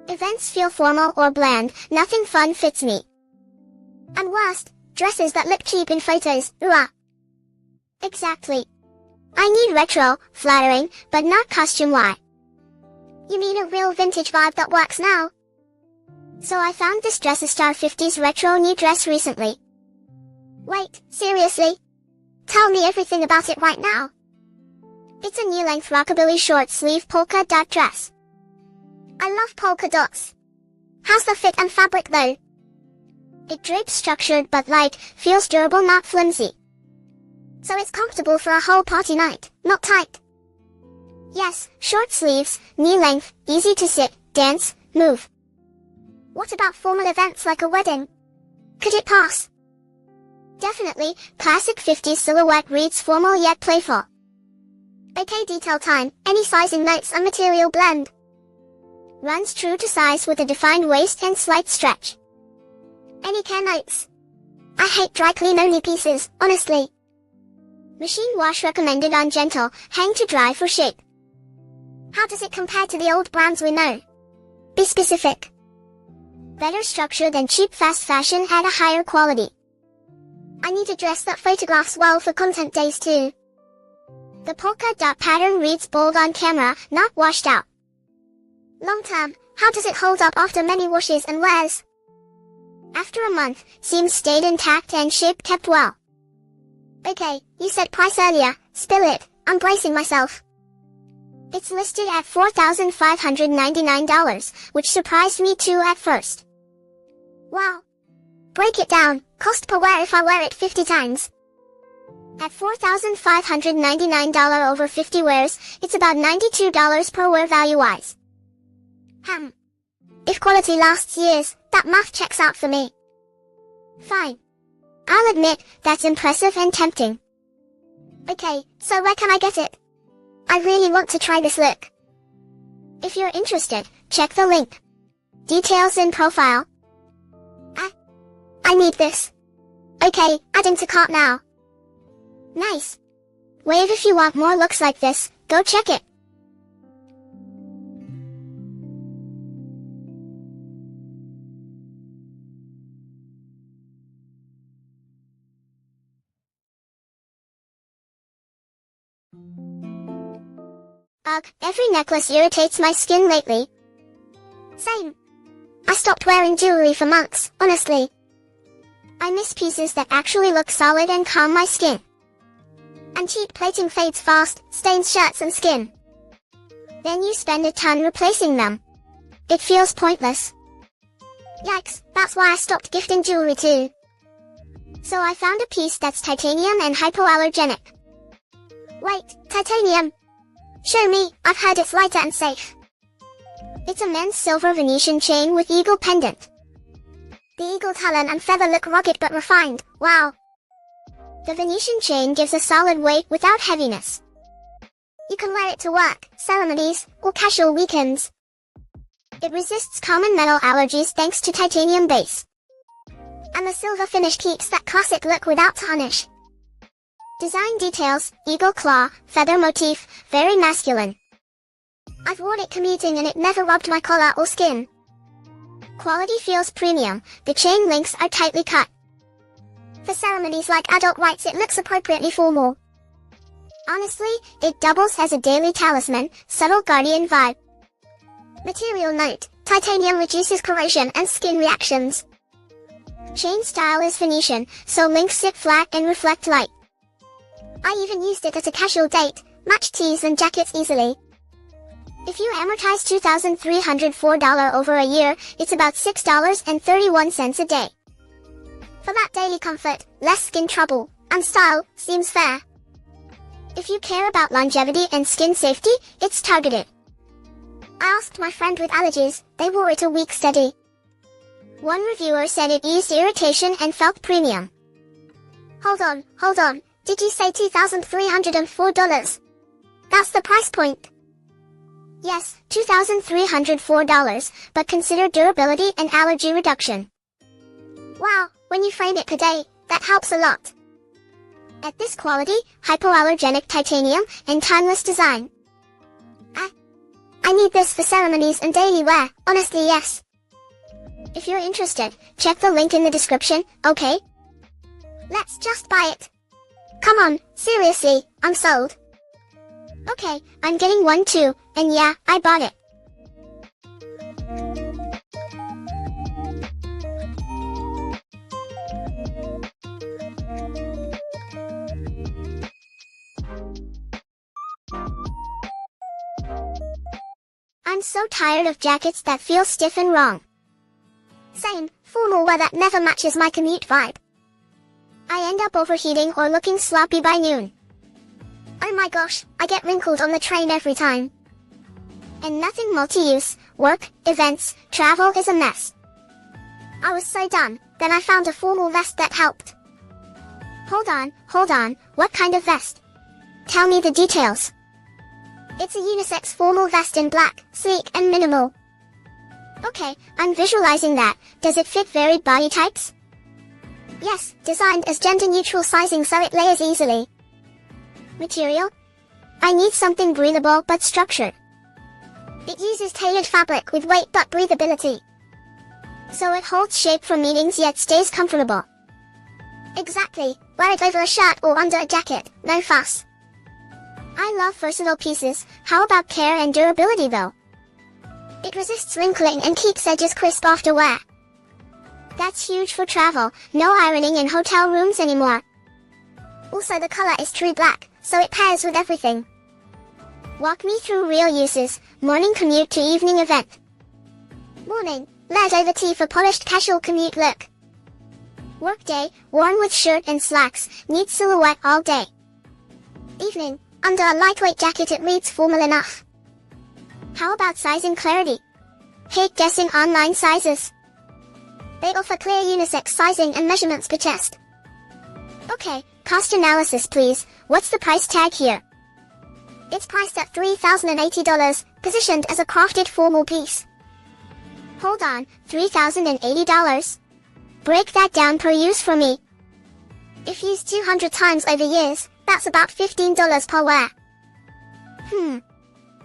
Events feel formal or bland, nothing fun fits me. And worst, dresses that look cheap in photos, ooh. Exactly. I need retro, flattering, but not costume-y. You mean a real vintage vibe that works now? So I found this Dressestar 50s retro new dress recently. Wait, seriously? Tell me everything about it right now. It's a knee-length rockabilly short-sleeve polka dot dress. I love polka dots. How's the fit and fabric though? It drapes structured but light, feels durable not flimsy. So it's comfortable for a whole party night, not tight. Yes, short sleeves, knee-length, easy to sit, dance, move. What about formal events like a wedding? Could it pass? Definitely, classic 50s silhouette reads formal yet playful. Okay, detail time, any sizing notes and material blend. Runs true to size with a defined waist and slight stretch. Any care notes? I hate dry clean only pieces, honestly. Machine wash recommended on gentle, hang to dry for shape. How does it compare to the old brands we know? Be specific. Better structure than cheap fast fashion at a higher quality. I need a dress that photographs well for content days too. The polka dot pattern reads bold on camera, not washed out. Long term, how does it hold up after many washes and wears? After a month, seams stayed intact and shape kept well. Okay, you said price earlier, spill it, I'm bracing myself. It's listed at $4,599, which surprised me too at first. Wow. Break it down, cost per wear if I wear it 50 times. At $4,599 over 50 wears, it's about $92 per wear value-wise. If quality lasts years, that math checks out for me. Fine. I'll admit, that's impressive and tempting. Okay, so where can I get it? I really want to try this look. If you're interested, check the link. Details in profile. I need this. Okay, adding to cart now. Nice. Wave if you want more looks like this, go check it. Ugh, every necklace irritates my skin lately. Same. I stopped wearing jewelry for months, honestly. I miss pieces that actually look solid and calm my skin. And cheap plating fades fast, stains shirts and skin. Then you spend a ton replacing them. It feels pointless. Yikes, that's why I stopped gifting jewelry too. So I found a piece that's titanium and hypoallergenic. Wait, titanium? Show me, I've heard it's lighter and safe. It's a men's silver Venetian chain with eagle pendant. The eagle talon and feather look rugged but refined, wow. The Venetian chain gives a solid weight without heaviness. You can wear it to work, ceremonies, or casual weekends. It resists common metal allergies thanks to titanium base. And the silver finish keeps that classic look without tarnish. Design details, eagle claw, feather motif, very masculine. I've worn it commuting and it never rubbed my collar or skin. Quality feels premium, the chain links are tightly cut. For ceremonies like adult rites it looks appropriately formal. Honestly, it doubles as a daily talisman, subtle guardian vibe. Material note, titanium reduces corrosion and skin reactions. Chain style is Venetian, so links sit flat and reflect light. I even used it at a casual date, match tees and jackets easily. If you amortize $2,304 over a year, it's about $6.31 a day. For that daily comfort, less skin trouble, and style, seems fair. If you care about longevity and skin safety, it's targeted. I asked my friend with allergies, they wore it a week steady. One reviewer said it eased irritation and felt premium. Hold on, did you say $2,304? That's the price point. Yes, $2,304, but consider durability and allergy reduction. Wow, when you frame it per day, that helps a lot. At this quality, hypoallergenic titanium, and timeless design. I need this for ceremonies and daily wear, honestly yes. If you're interested, check the link in the description, okay? Let's just buy it. Come on, seriously, I'm sold. Okay, I'm getting one too, and yeah, I bought it. I'm so tired of jackets that feel stiff and wrong. Same, formal wear that never matches my commute vibe. I end up overheating or looking sloppy by noon. Oh my gosh, I get wrinkled on the train every time. And nothing multi-use, work, events, travel is a mess. I was so done, then I found a formal vest that helped. Hold on, what kind of vest? Tell me the details. It's a unisex formal vest in black, sleek and minimal. Okay, I'm visualizing that. Does it fit varied body types? Yes, designed as gender-neutral sizing so it layers easily. Material? I need something breathable but structured. It uses tailored fabric with weight but breathability. So it holds shape for meetings yet stays comfortable. Exactly, wear it over a shirt or under a jacket, no fuss. I love versatile pieces, how about care and durability though? It resists wrinkling and keeps edges crisp after wear. That's huge for travel, no ironing in hotel rooms anymore. Also the color is true black, so it pairs with everything. Walk me through real uses, morning commute to evening event. Morning, layered over tee for polished casual commute look. Workday, worn with shirt and slacks, neat silhouette all day. Evening, under a lightweight jacket it reads formal enough. How about sizing clarity? Hate guessing online sizes. They offer clear unisex sizing and measurements per chest. Okay, cost analysis please, what's the price tag here? It's priced at $3,080, positioned as a crafted formal piece. Hold on, $3,080? Break that down per use for me. If used 200 times over years, that's about $15 per wear.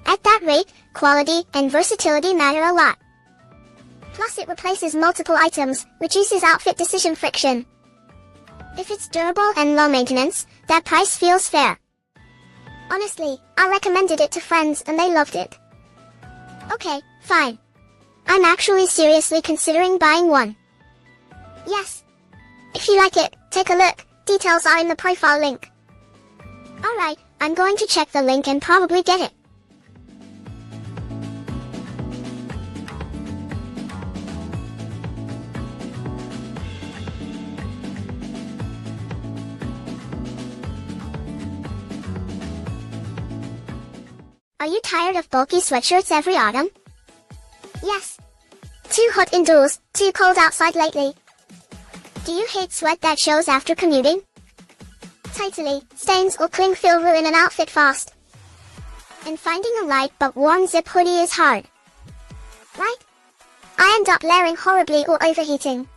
At that rate, quality and versatility matter a lot. Plus it replaces multiple items, reduces outfit decision friction. If it's durable and low maintenance, that price feels fair. Honestly, I recommended it to friends and they loved it. Okay, fine. I'm actually seriously considering buying one. Yes. If you like it, take a look, details are in the profile link. Alright, I'm going to check the link and probably get it. Are you tired of bulky sweatshirts every autumn? Yes. Too hot indoors, too cold outside lately. Do you hate sweat that shows after commuting? Totally, stains or cling film ruin an outfit fast. And finding a light but warm zip hoodie is hard. Right? I end up layering horribly or overheating.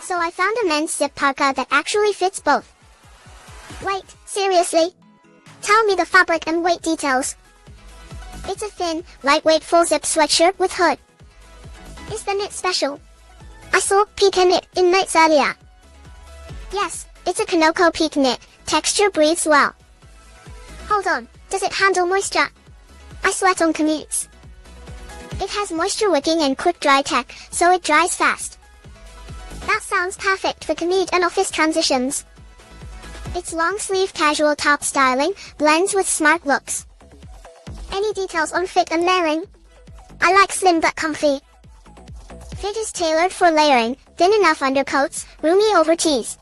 So I found a men's zip parka that actually fits both. Wait, seriously? Tell me the fabric and weight details. It's a thin, lightweight full-zip sweatshirt with hood. Is the knit special? I saw Pika knit in knits earlier. Yes, it's a Kanoko Peak knit, texture breathes well. Hold on, does it handle moisture? I sweat on commutes. It has moisture wicking and quick dry tech, so it dries fast. That sounds perfect for commute and office transitions. Its long-sleeve casual top styling blends with smart looks. Any details on fit and layering? I like slim but comfy. Fit is tailored for layering, thin enough undercoats, roomy over tees.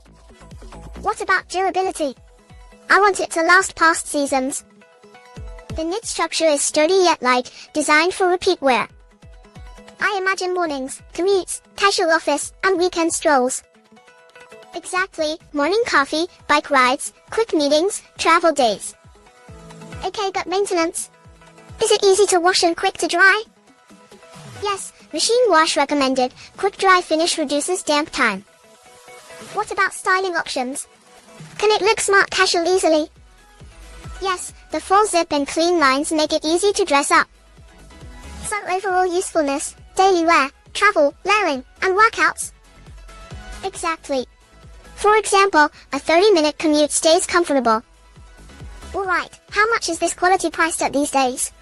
What about durability? I want it to last past seasons. The knit structure is sturdy yet light, designed for repeat wear. I imagine mornings, commutes, casual office, and weekend strolls. Exactly, morning coffee, bike rides, quick meetings, travel days. Okay, but maintenance? Is it easy to wash and quick to dry? Yes, machine wash recommended, quick dry finish reduces damp time. What about styling options? Can it look smart casual easily? Yes, the full zip and clean lines make it easy to dress up. So overall usefulness, daily wear, travel, layering, and workouts. Exactly. For example, a 30-minute commute stays comfortable. Alright, how much is this quality priced at these days?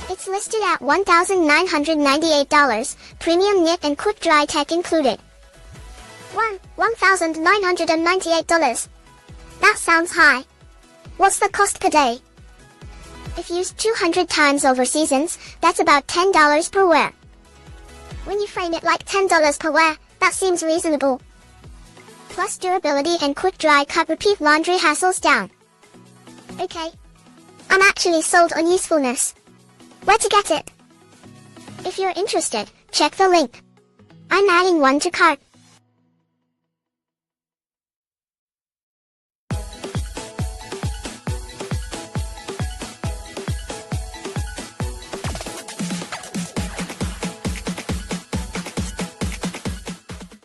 It's listed at $1,998, premium knit and quick dry tech included. $1,998. That sounds high. What's the cost per day? If used 200 times over seasons, that's about $10 per wear. When you frame it like $10 per wear, that seems reasonable. Plus durability and quick dry cut repeat laundry hassles down. Okay. I'm actually sold on usefulness. Where to get it? If you're interested, check the link. I'm adding one to cart.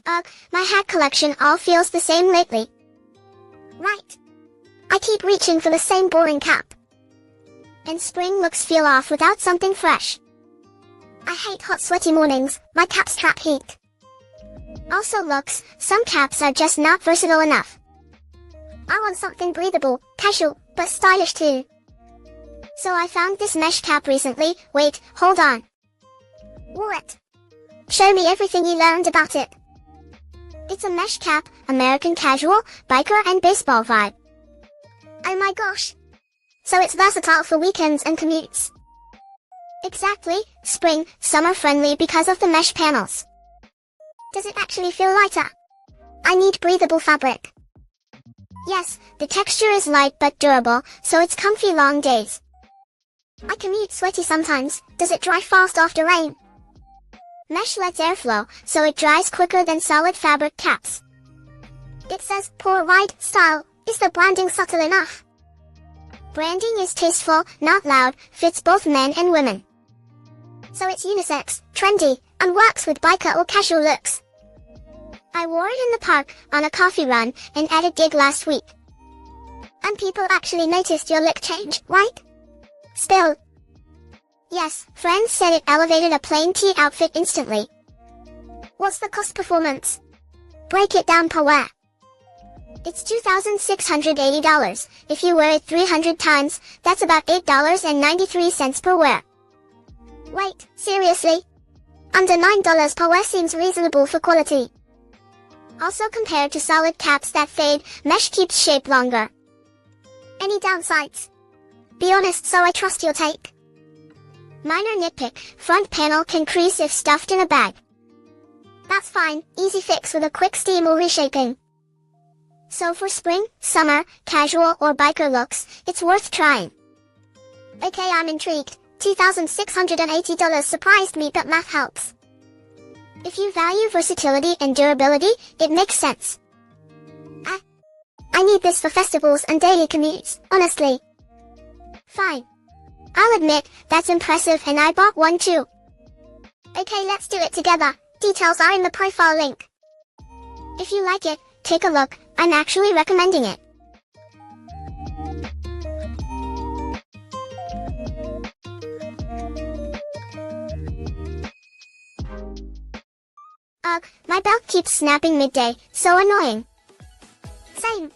Ugh, my hat collection all feels the same lately. Right. I keep reaching for the same boring cap. And spring looks feel off without something fresh. I hate hot sweaty mornings, my caps trap heat. Also looks, some caps are just not versatile enough. I want something breathable, casual, but stylish too. So I found this mesh cap recently. Wait, hold on. What? Show me everything you learned about it. It's a mesh cap, American casual, biker and baseball vibe. Oh my gosh. So it's versatile for weekends and commutes. Exactly, spring, summer friendly because of the mesh panels. Does it actually feel lighter? I need breathable fabric. Yes, the texture is light but durable, so it's comfy long days. I commute sweaty sometimes. Does it dry fast after rain? Mesh lets airflow, so it dries quicker than solid fabric caps. It says, pour wide, style. Is the branding subtle enough? Branding is tasteful, not loud, fits both men and women. So it's unisex, trendy, and works with biker or casual looks. I wore it in the park, on a coffee run, and at a gig last week. And people actually noticed your look change, right? Still. Yes, friends said it elevated a plain tee outfit instantly. What's the cost performance? Break it down per wear. It's $2,680. If you wear it 300 times, that's about $8.93 per wear. Wait, seriously? Under $9 per wear seems reasonable for quality. Also compared to solid caps that fade, mesh keeps shape longer. Any downsides? Be honest so I trust your take. Minor nitpick, front panel can crease if stuffed in a bag. That's fine, easy fix with a quick steam or reshaping. So for spring, summer, casual or biker looks, it's worth trying. Okay, I'm intrigued. $2,680 surprised me but math helps. If you value versatility and durability, it makes sense. I need this for festivals and daily commutes, honestly. Fine. I'll admit, that's impressive and I bought one too. Okay, let's do it together. Details are in the profile link. If you like it, take a look. I'm actually recommending it. Ugh, my belt keeps snapping midday, so annoying. Same.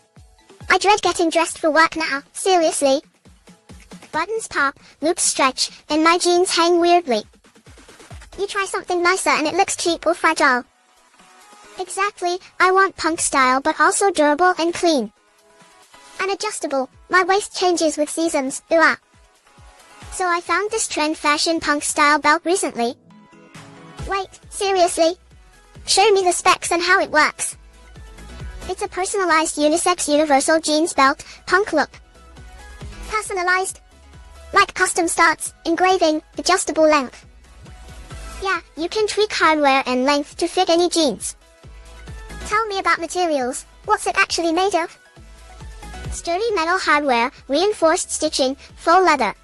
I dread getting dressed for work now, seriously. Buttons pop, loops stretch, and my jeans hang weirdly. You try something nicer and it looks cheap or fragile. Exactly, I want punk style but also durable and clean. And adjustable, my waist changes with seasons, ooh. So I found this trend fashion punk style belt recently. Wait, seriously? Show me the specs and how it works. It's a personalized unisex universal jeans belt, punk look. Personalized? Like custom studs, engraving, adjustable length. Yeah, you can tweak hardware and length to fit any jeans. Tell me about materials. What's it actually made of? Sturdy metal hardware, reinforced stitching, faux leather.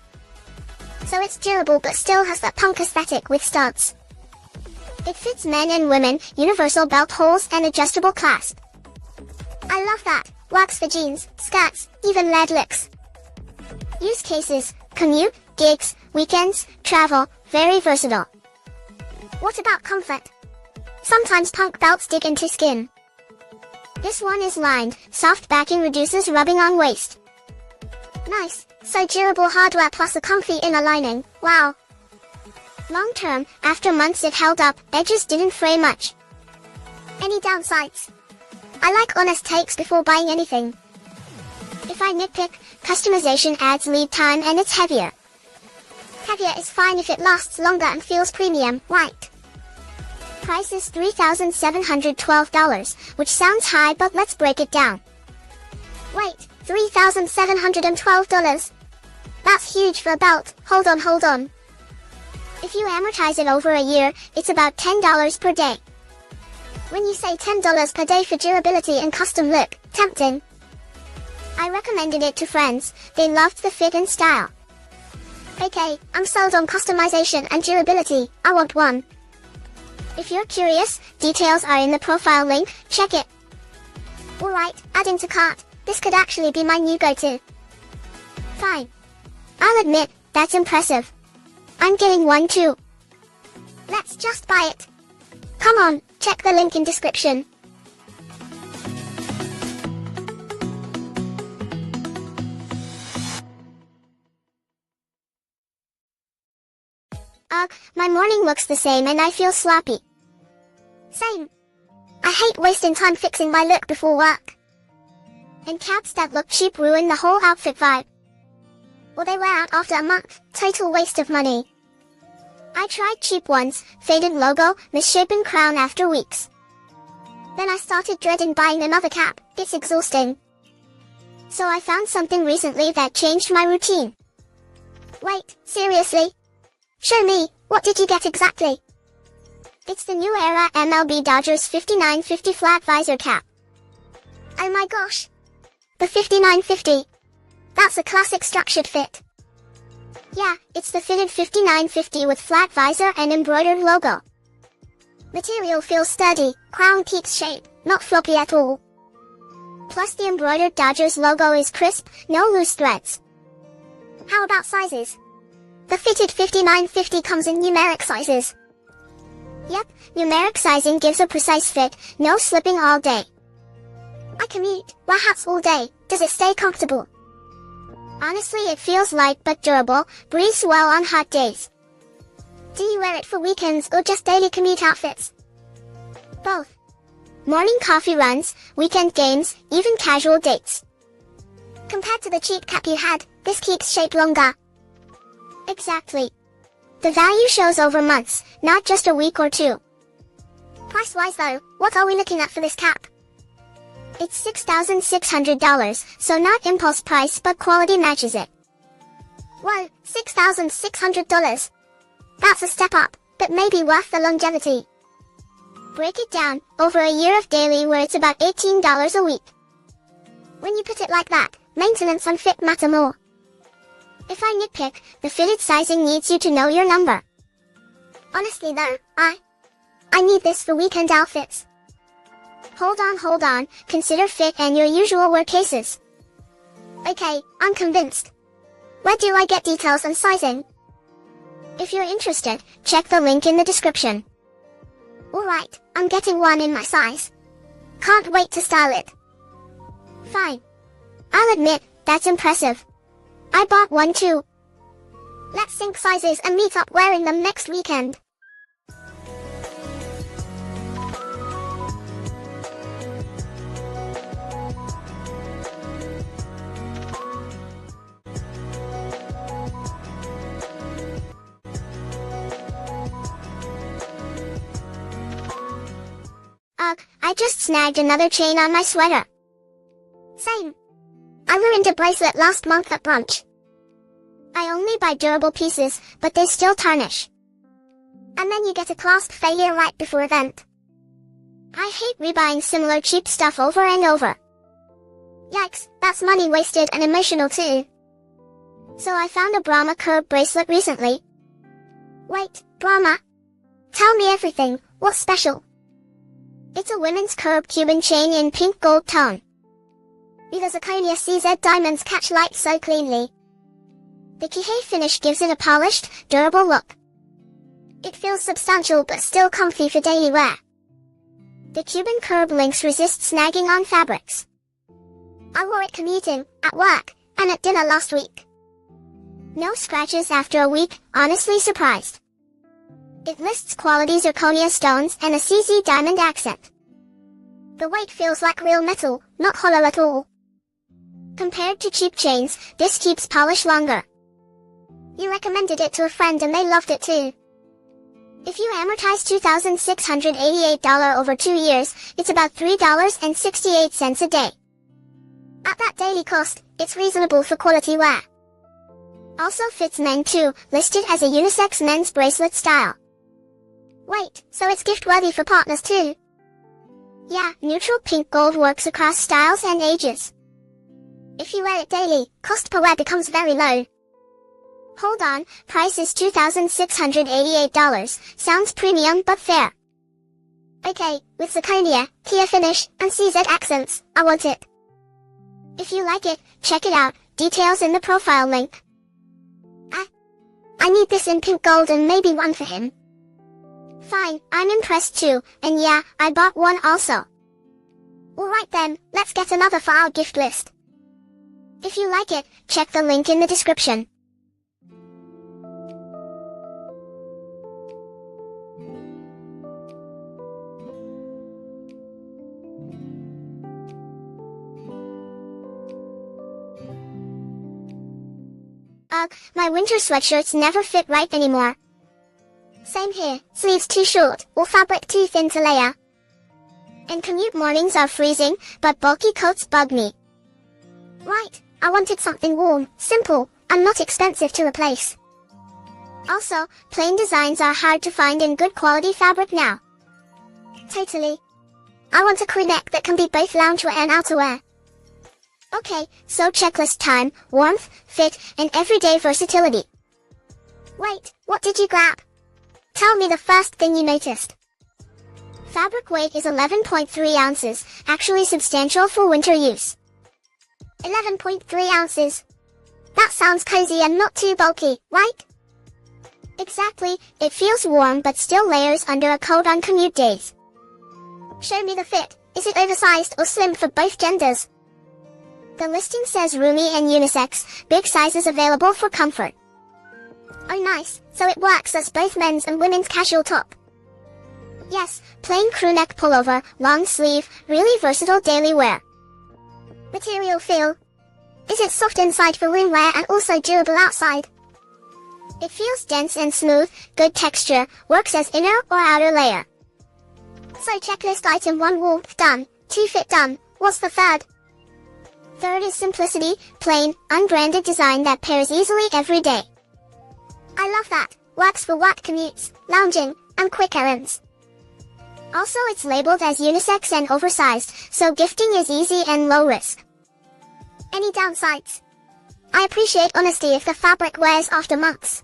So it's durable but still has that punk aesthetic with studs. It fits men and women, universal belt holes and adjustable clasp. I love that. Works for jeans, skirts, even lead licks. Use cases, commute, gigs, weekends, travel, very versatile. What about comfort? Sometimes punk belts dig into skin. This one is lined, soft backing reduces rubbing on waist. Nice, so durable hardware plus a comfy inner lining, wow. Long term, after months it held up, edges didn't fray much. Any downsides? I like honest takes before buying anything. If I nitpick, customization adds lead time and it's heavier. Heavier is fine if it lasts longer and feels premium, right? Price is $3,712, which sounds high but let's break it down. Wait, $3,712? That's huge for a belt, hold on. If you amortize it over a year, it's about $10 per day. When you say $10 per day for durability and custom look, tempting. I recommended it to friends, they loved the fit and style. Okay, I'm sold on customization and durability, I want one. If you're curious, details are in the profile link, check it. Alright, adding to cart, this could actually be my new go-to. Fine. I'll admit, that's impressive. I'm getting one too. Let's just buy it. Come on, check the link in description. Ugh, my morning looks the same and I feel sloppy. Same. I hate wasting time fixing my look before work. And caps that look cheap ruin the whole outfit vibe. Or they wear out after a month, total waste of money. I tried cheap ones, faded logo, misshapen crown after weeks. Then I started dreading buying another cap, it's exhausting. So I found something recently that changed my routine. Wait, seriously? Show me, what did you get exactly? It's the new era MLB Dodgers 5950 flat visor cap. Oh my gosh! The 5950. That's a classic structured fit. Yeah, it's the fitted 5950 with flat visor and embroidered logo. Material feels sturdy, crown keeps shape, not floppy at all. Plus the embroidered Dodgers logo is crisp, no loose threads. How about sizes? The fitted 5950 comes in numeric sizes. Yep, numeric sizing gives a precise fit, no slipping all day. I commute, wear hats all day, does it stay comfortable? Honestly it feels light but durable, breathes well on hot days. Do you wear it for weekends or just daily commute outfits? Both. Morning coffee runs, weekend games, even casual dates. Compared to the cheap cap you had, this keeps shape longer. Exactly. The value shows over months, not just a week or two. Price-wise though, what are we looking at for this cap? It's $6,600, so not impulse price but quality matches it. Whoa, $6,600. That's a step up, but maybe worth the longevity. Break it down, over a year of daily where it's about $18 a week. When you put it like that, maintenance and fit matter more. If I nitpick, the fitted sizing needs you to know your number. Honestly though, I need this for weekend outfits. Hold on, consider fit and your usual wear cases. Okay, I'm convinced. Where do I get details and sizing? If you're interested, check the link in the description. Alright, I'm getting one in my size. Can't wait to style it. Fine. I'll admit, that's impressive. I bought one too. Let's sync sizes and meet up wearing them next weekend. I just snagged another chain on my sweater. Same. I ruined a bracelet last month at brunch. I only buy durable pieces, but they still tarnish. And then you get a clasp failure right before event. I hate rebuying similar cheap stuff over and over. Yikes, that's money wasted and emotional too. So I found a Brahma curb bracelet recently. Wait, Brahma? Tell me everything, what's special? It's a women's curb Cuban chain in pink gold tone. The zirconia CZ diamonds catch light so cleanly. The kihei finish gives it a polished, durable look. It feels substantial but still comfy for daily wear. The Cuban curb links resist snagging on fabrics. I wore it commuting, at work, and at dinner last week. No scratches after a week, honestly surprised. It lists quality zirconia stones and a CZ diamond accent. The weight feels like real metal, not hollow at all. Compared to cheap chains, this keeps polish longer. You recommended it to a friend and they loved it too. If you amortize $2,688 over 2 years, it's about $3.68 a day. At that daily cost, it's reasonable for quality wear. Also fits men too, listed as a unisex men's bracelet style. Wait, so it's gift-worthy for partners too? Yeah, neutral pink gold works across styles and ages. If you wear it daily, cost per wear becomes very low. Hold on, price is $2,688, sounds premium but fair. Okay, with zirconia, Kia finish, and CZ accents, I want it. If you like it, check it out, details in the profile link. I need this in pink gold and maybe one for him. Fine, I'm impressed too, and yeah, I bought one also. Alright then, let's get another for our gift list. If you like it, check the link in the description. Ugh, my winter sweatshirts never fit right anymore. Same here, sleeves too short, or fabric too thin to layer. And commute mornings are freezing, but bulky coats bug me. Right, I wanted something warm, simple, and not expensive to replace. Also, plain designs are hard to find in good quality fabric now. Totally. I want a crew neck that can be both loungewear and outerwear. Okay, so checklist time, warmth, fit, and everyday versatility. Wait, what did you grab? Tell me the first thing you noticed. Fabric weight is 11.3 ounces, actually substantial for winter use. 11.3 ounces. That sounds cozy and not too bulky, right? Exactly, it feels warm but still layers under a coat on commute days. Show me the fit, is it oversized or slim for both genders? The listing says roomy and unisex, big sizes available for comfort. Oh nice, so it works as both men's and women's casual top. Yes, plain crewneck pullover, long sleeve, really versatile daily wear. Material feel. Is it soft inside for room wear and also durable outside? It feels dense and smooth, good texture, works as inner or outer layer. So checklist item 1 warmth done, 2 fit done, what's the third? Third is simplicity, plain, unbranded design that pairs easily every day. I love that, works for work commutes, lounging, and quick errands. Also it's labeled as unisex and oversized, so gifting is easy and low risk. Any downsides? I appreciate honesty if the fabric wears after months.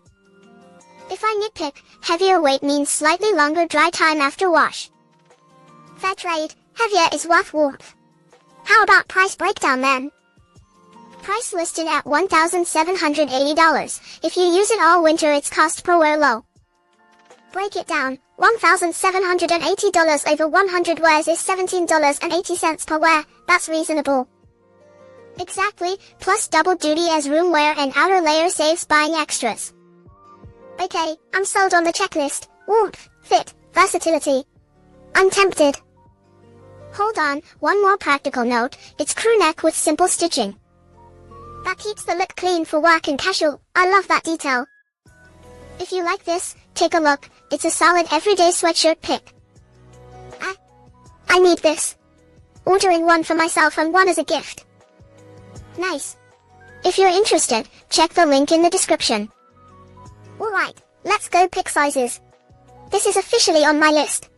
If I nitpick, heavier weight means slightly longer dry time after wash. Fair trade, heavier is worth warmth. How about price breakdown then? Price listed at $1,780. If you use it all winter its cost per wear low. Break it down, $1,780 over 100 wears is $17.80 per wear, that's reasonable. Exactly, plus double duty as room wear and outer layer saves buying extras. Okay, I'm sold on the checklist, warmth, fit, versatility. I'm tempted. Hold on, one more practical note, it's crew neck with simple stitching. That keeps the look clean for work and casual, I love that detail. If you like this, take a look, it's a solid everyday sweatshirt pick. I need this. Ordering one for myself and one as a gift. Nice. If you're interested, check the link in the description. Alright, let's go pick sizes. This is officially on my list.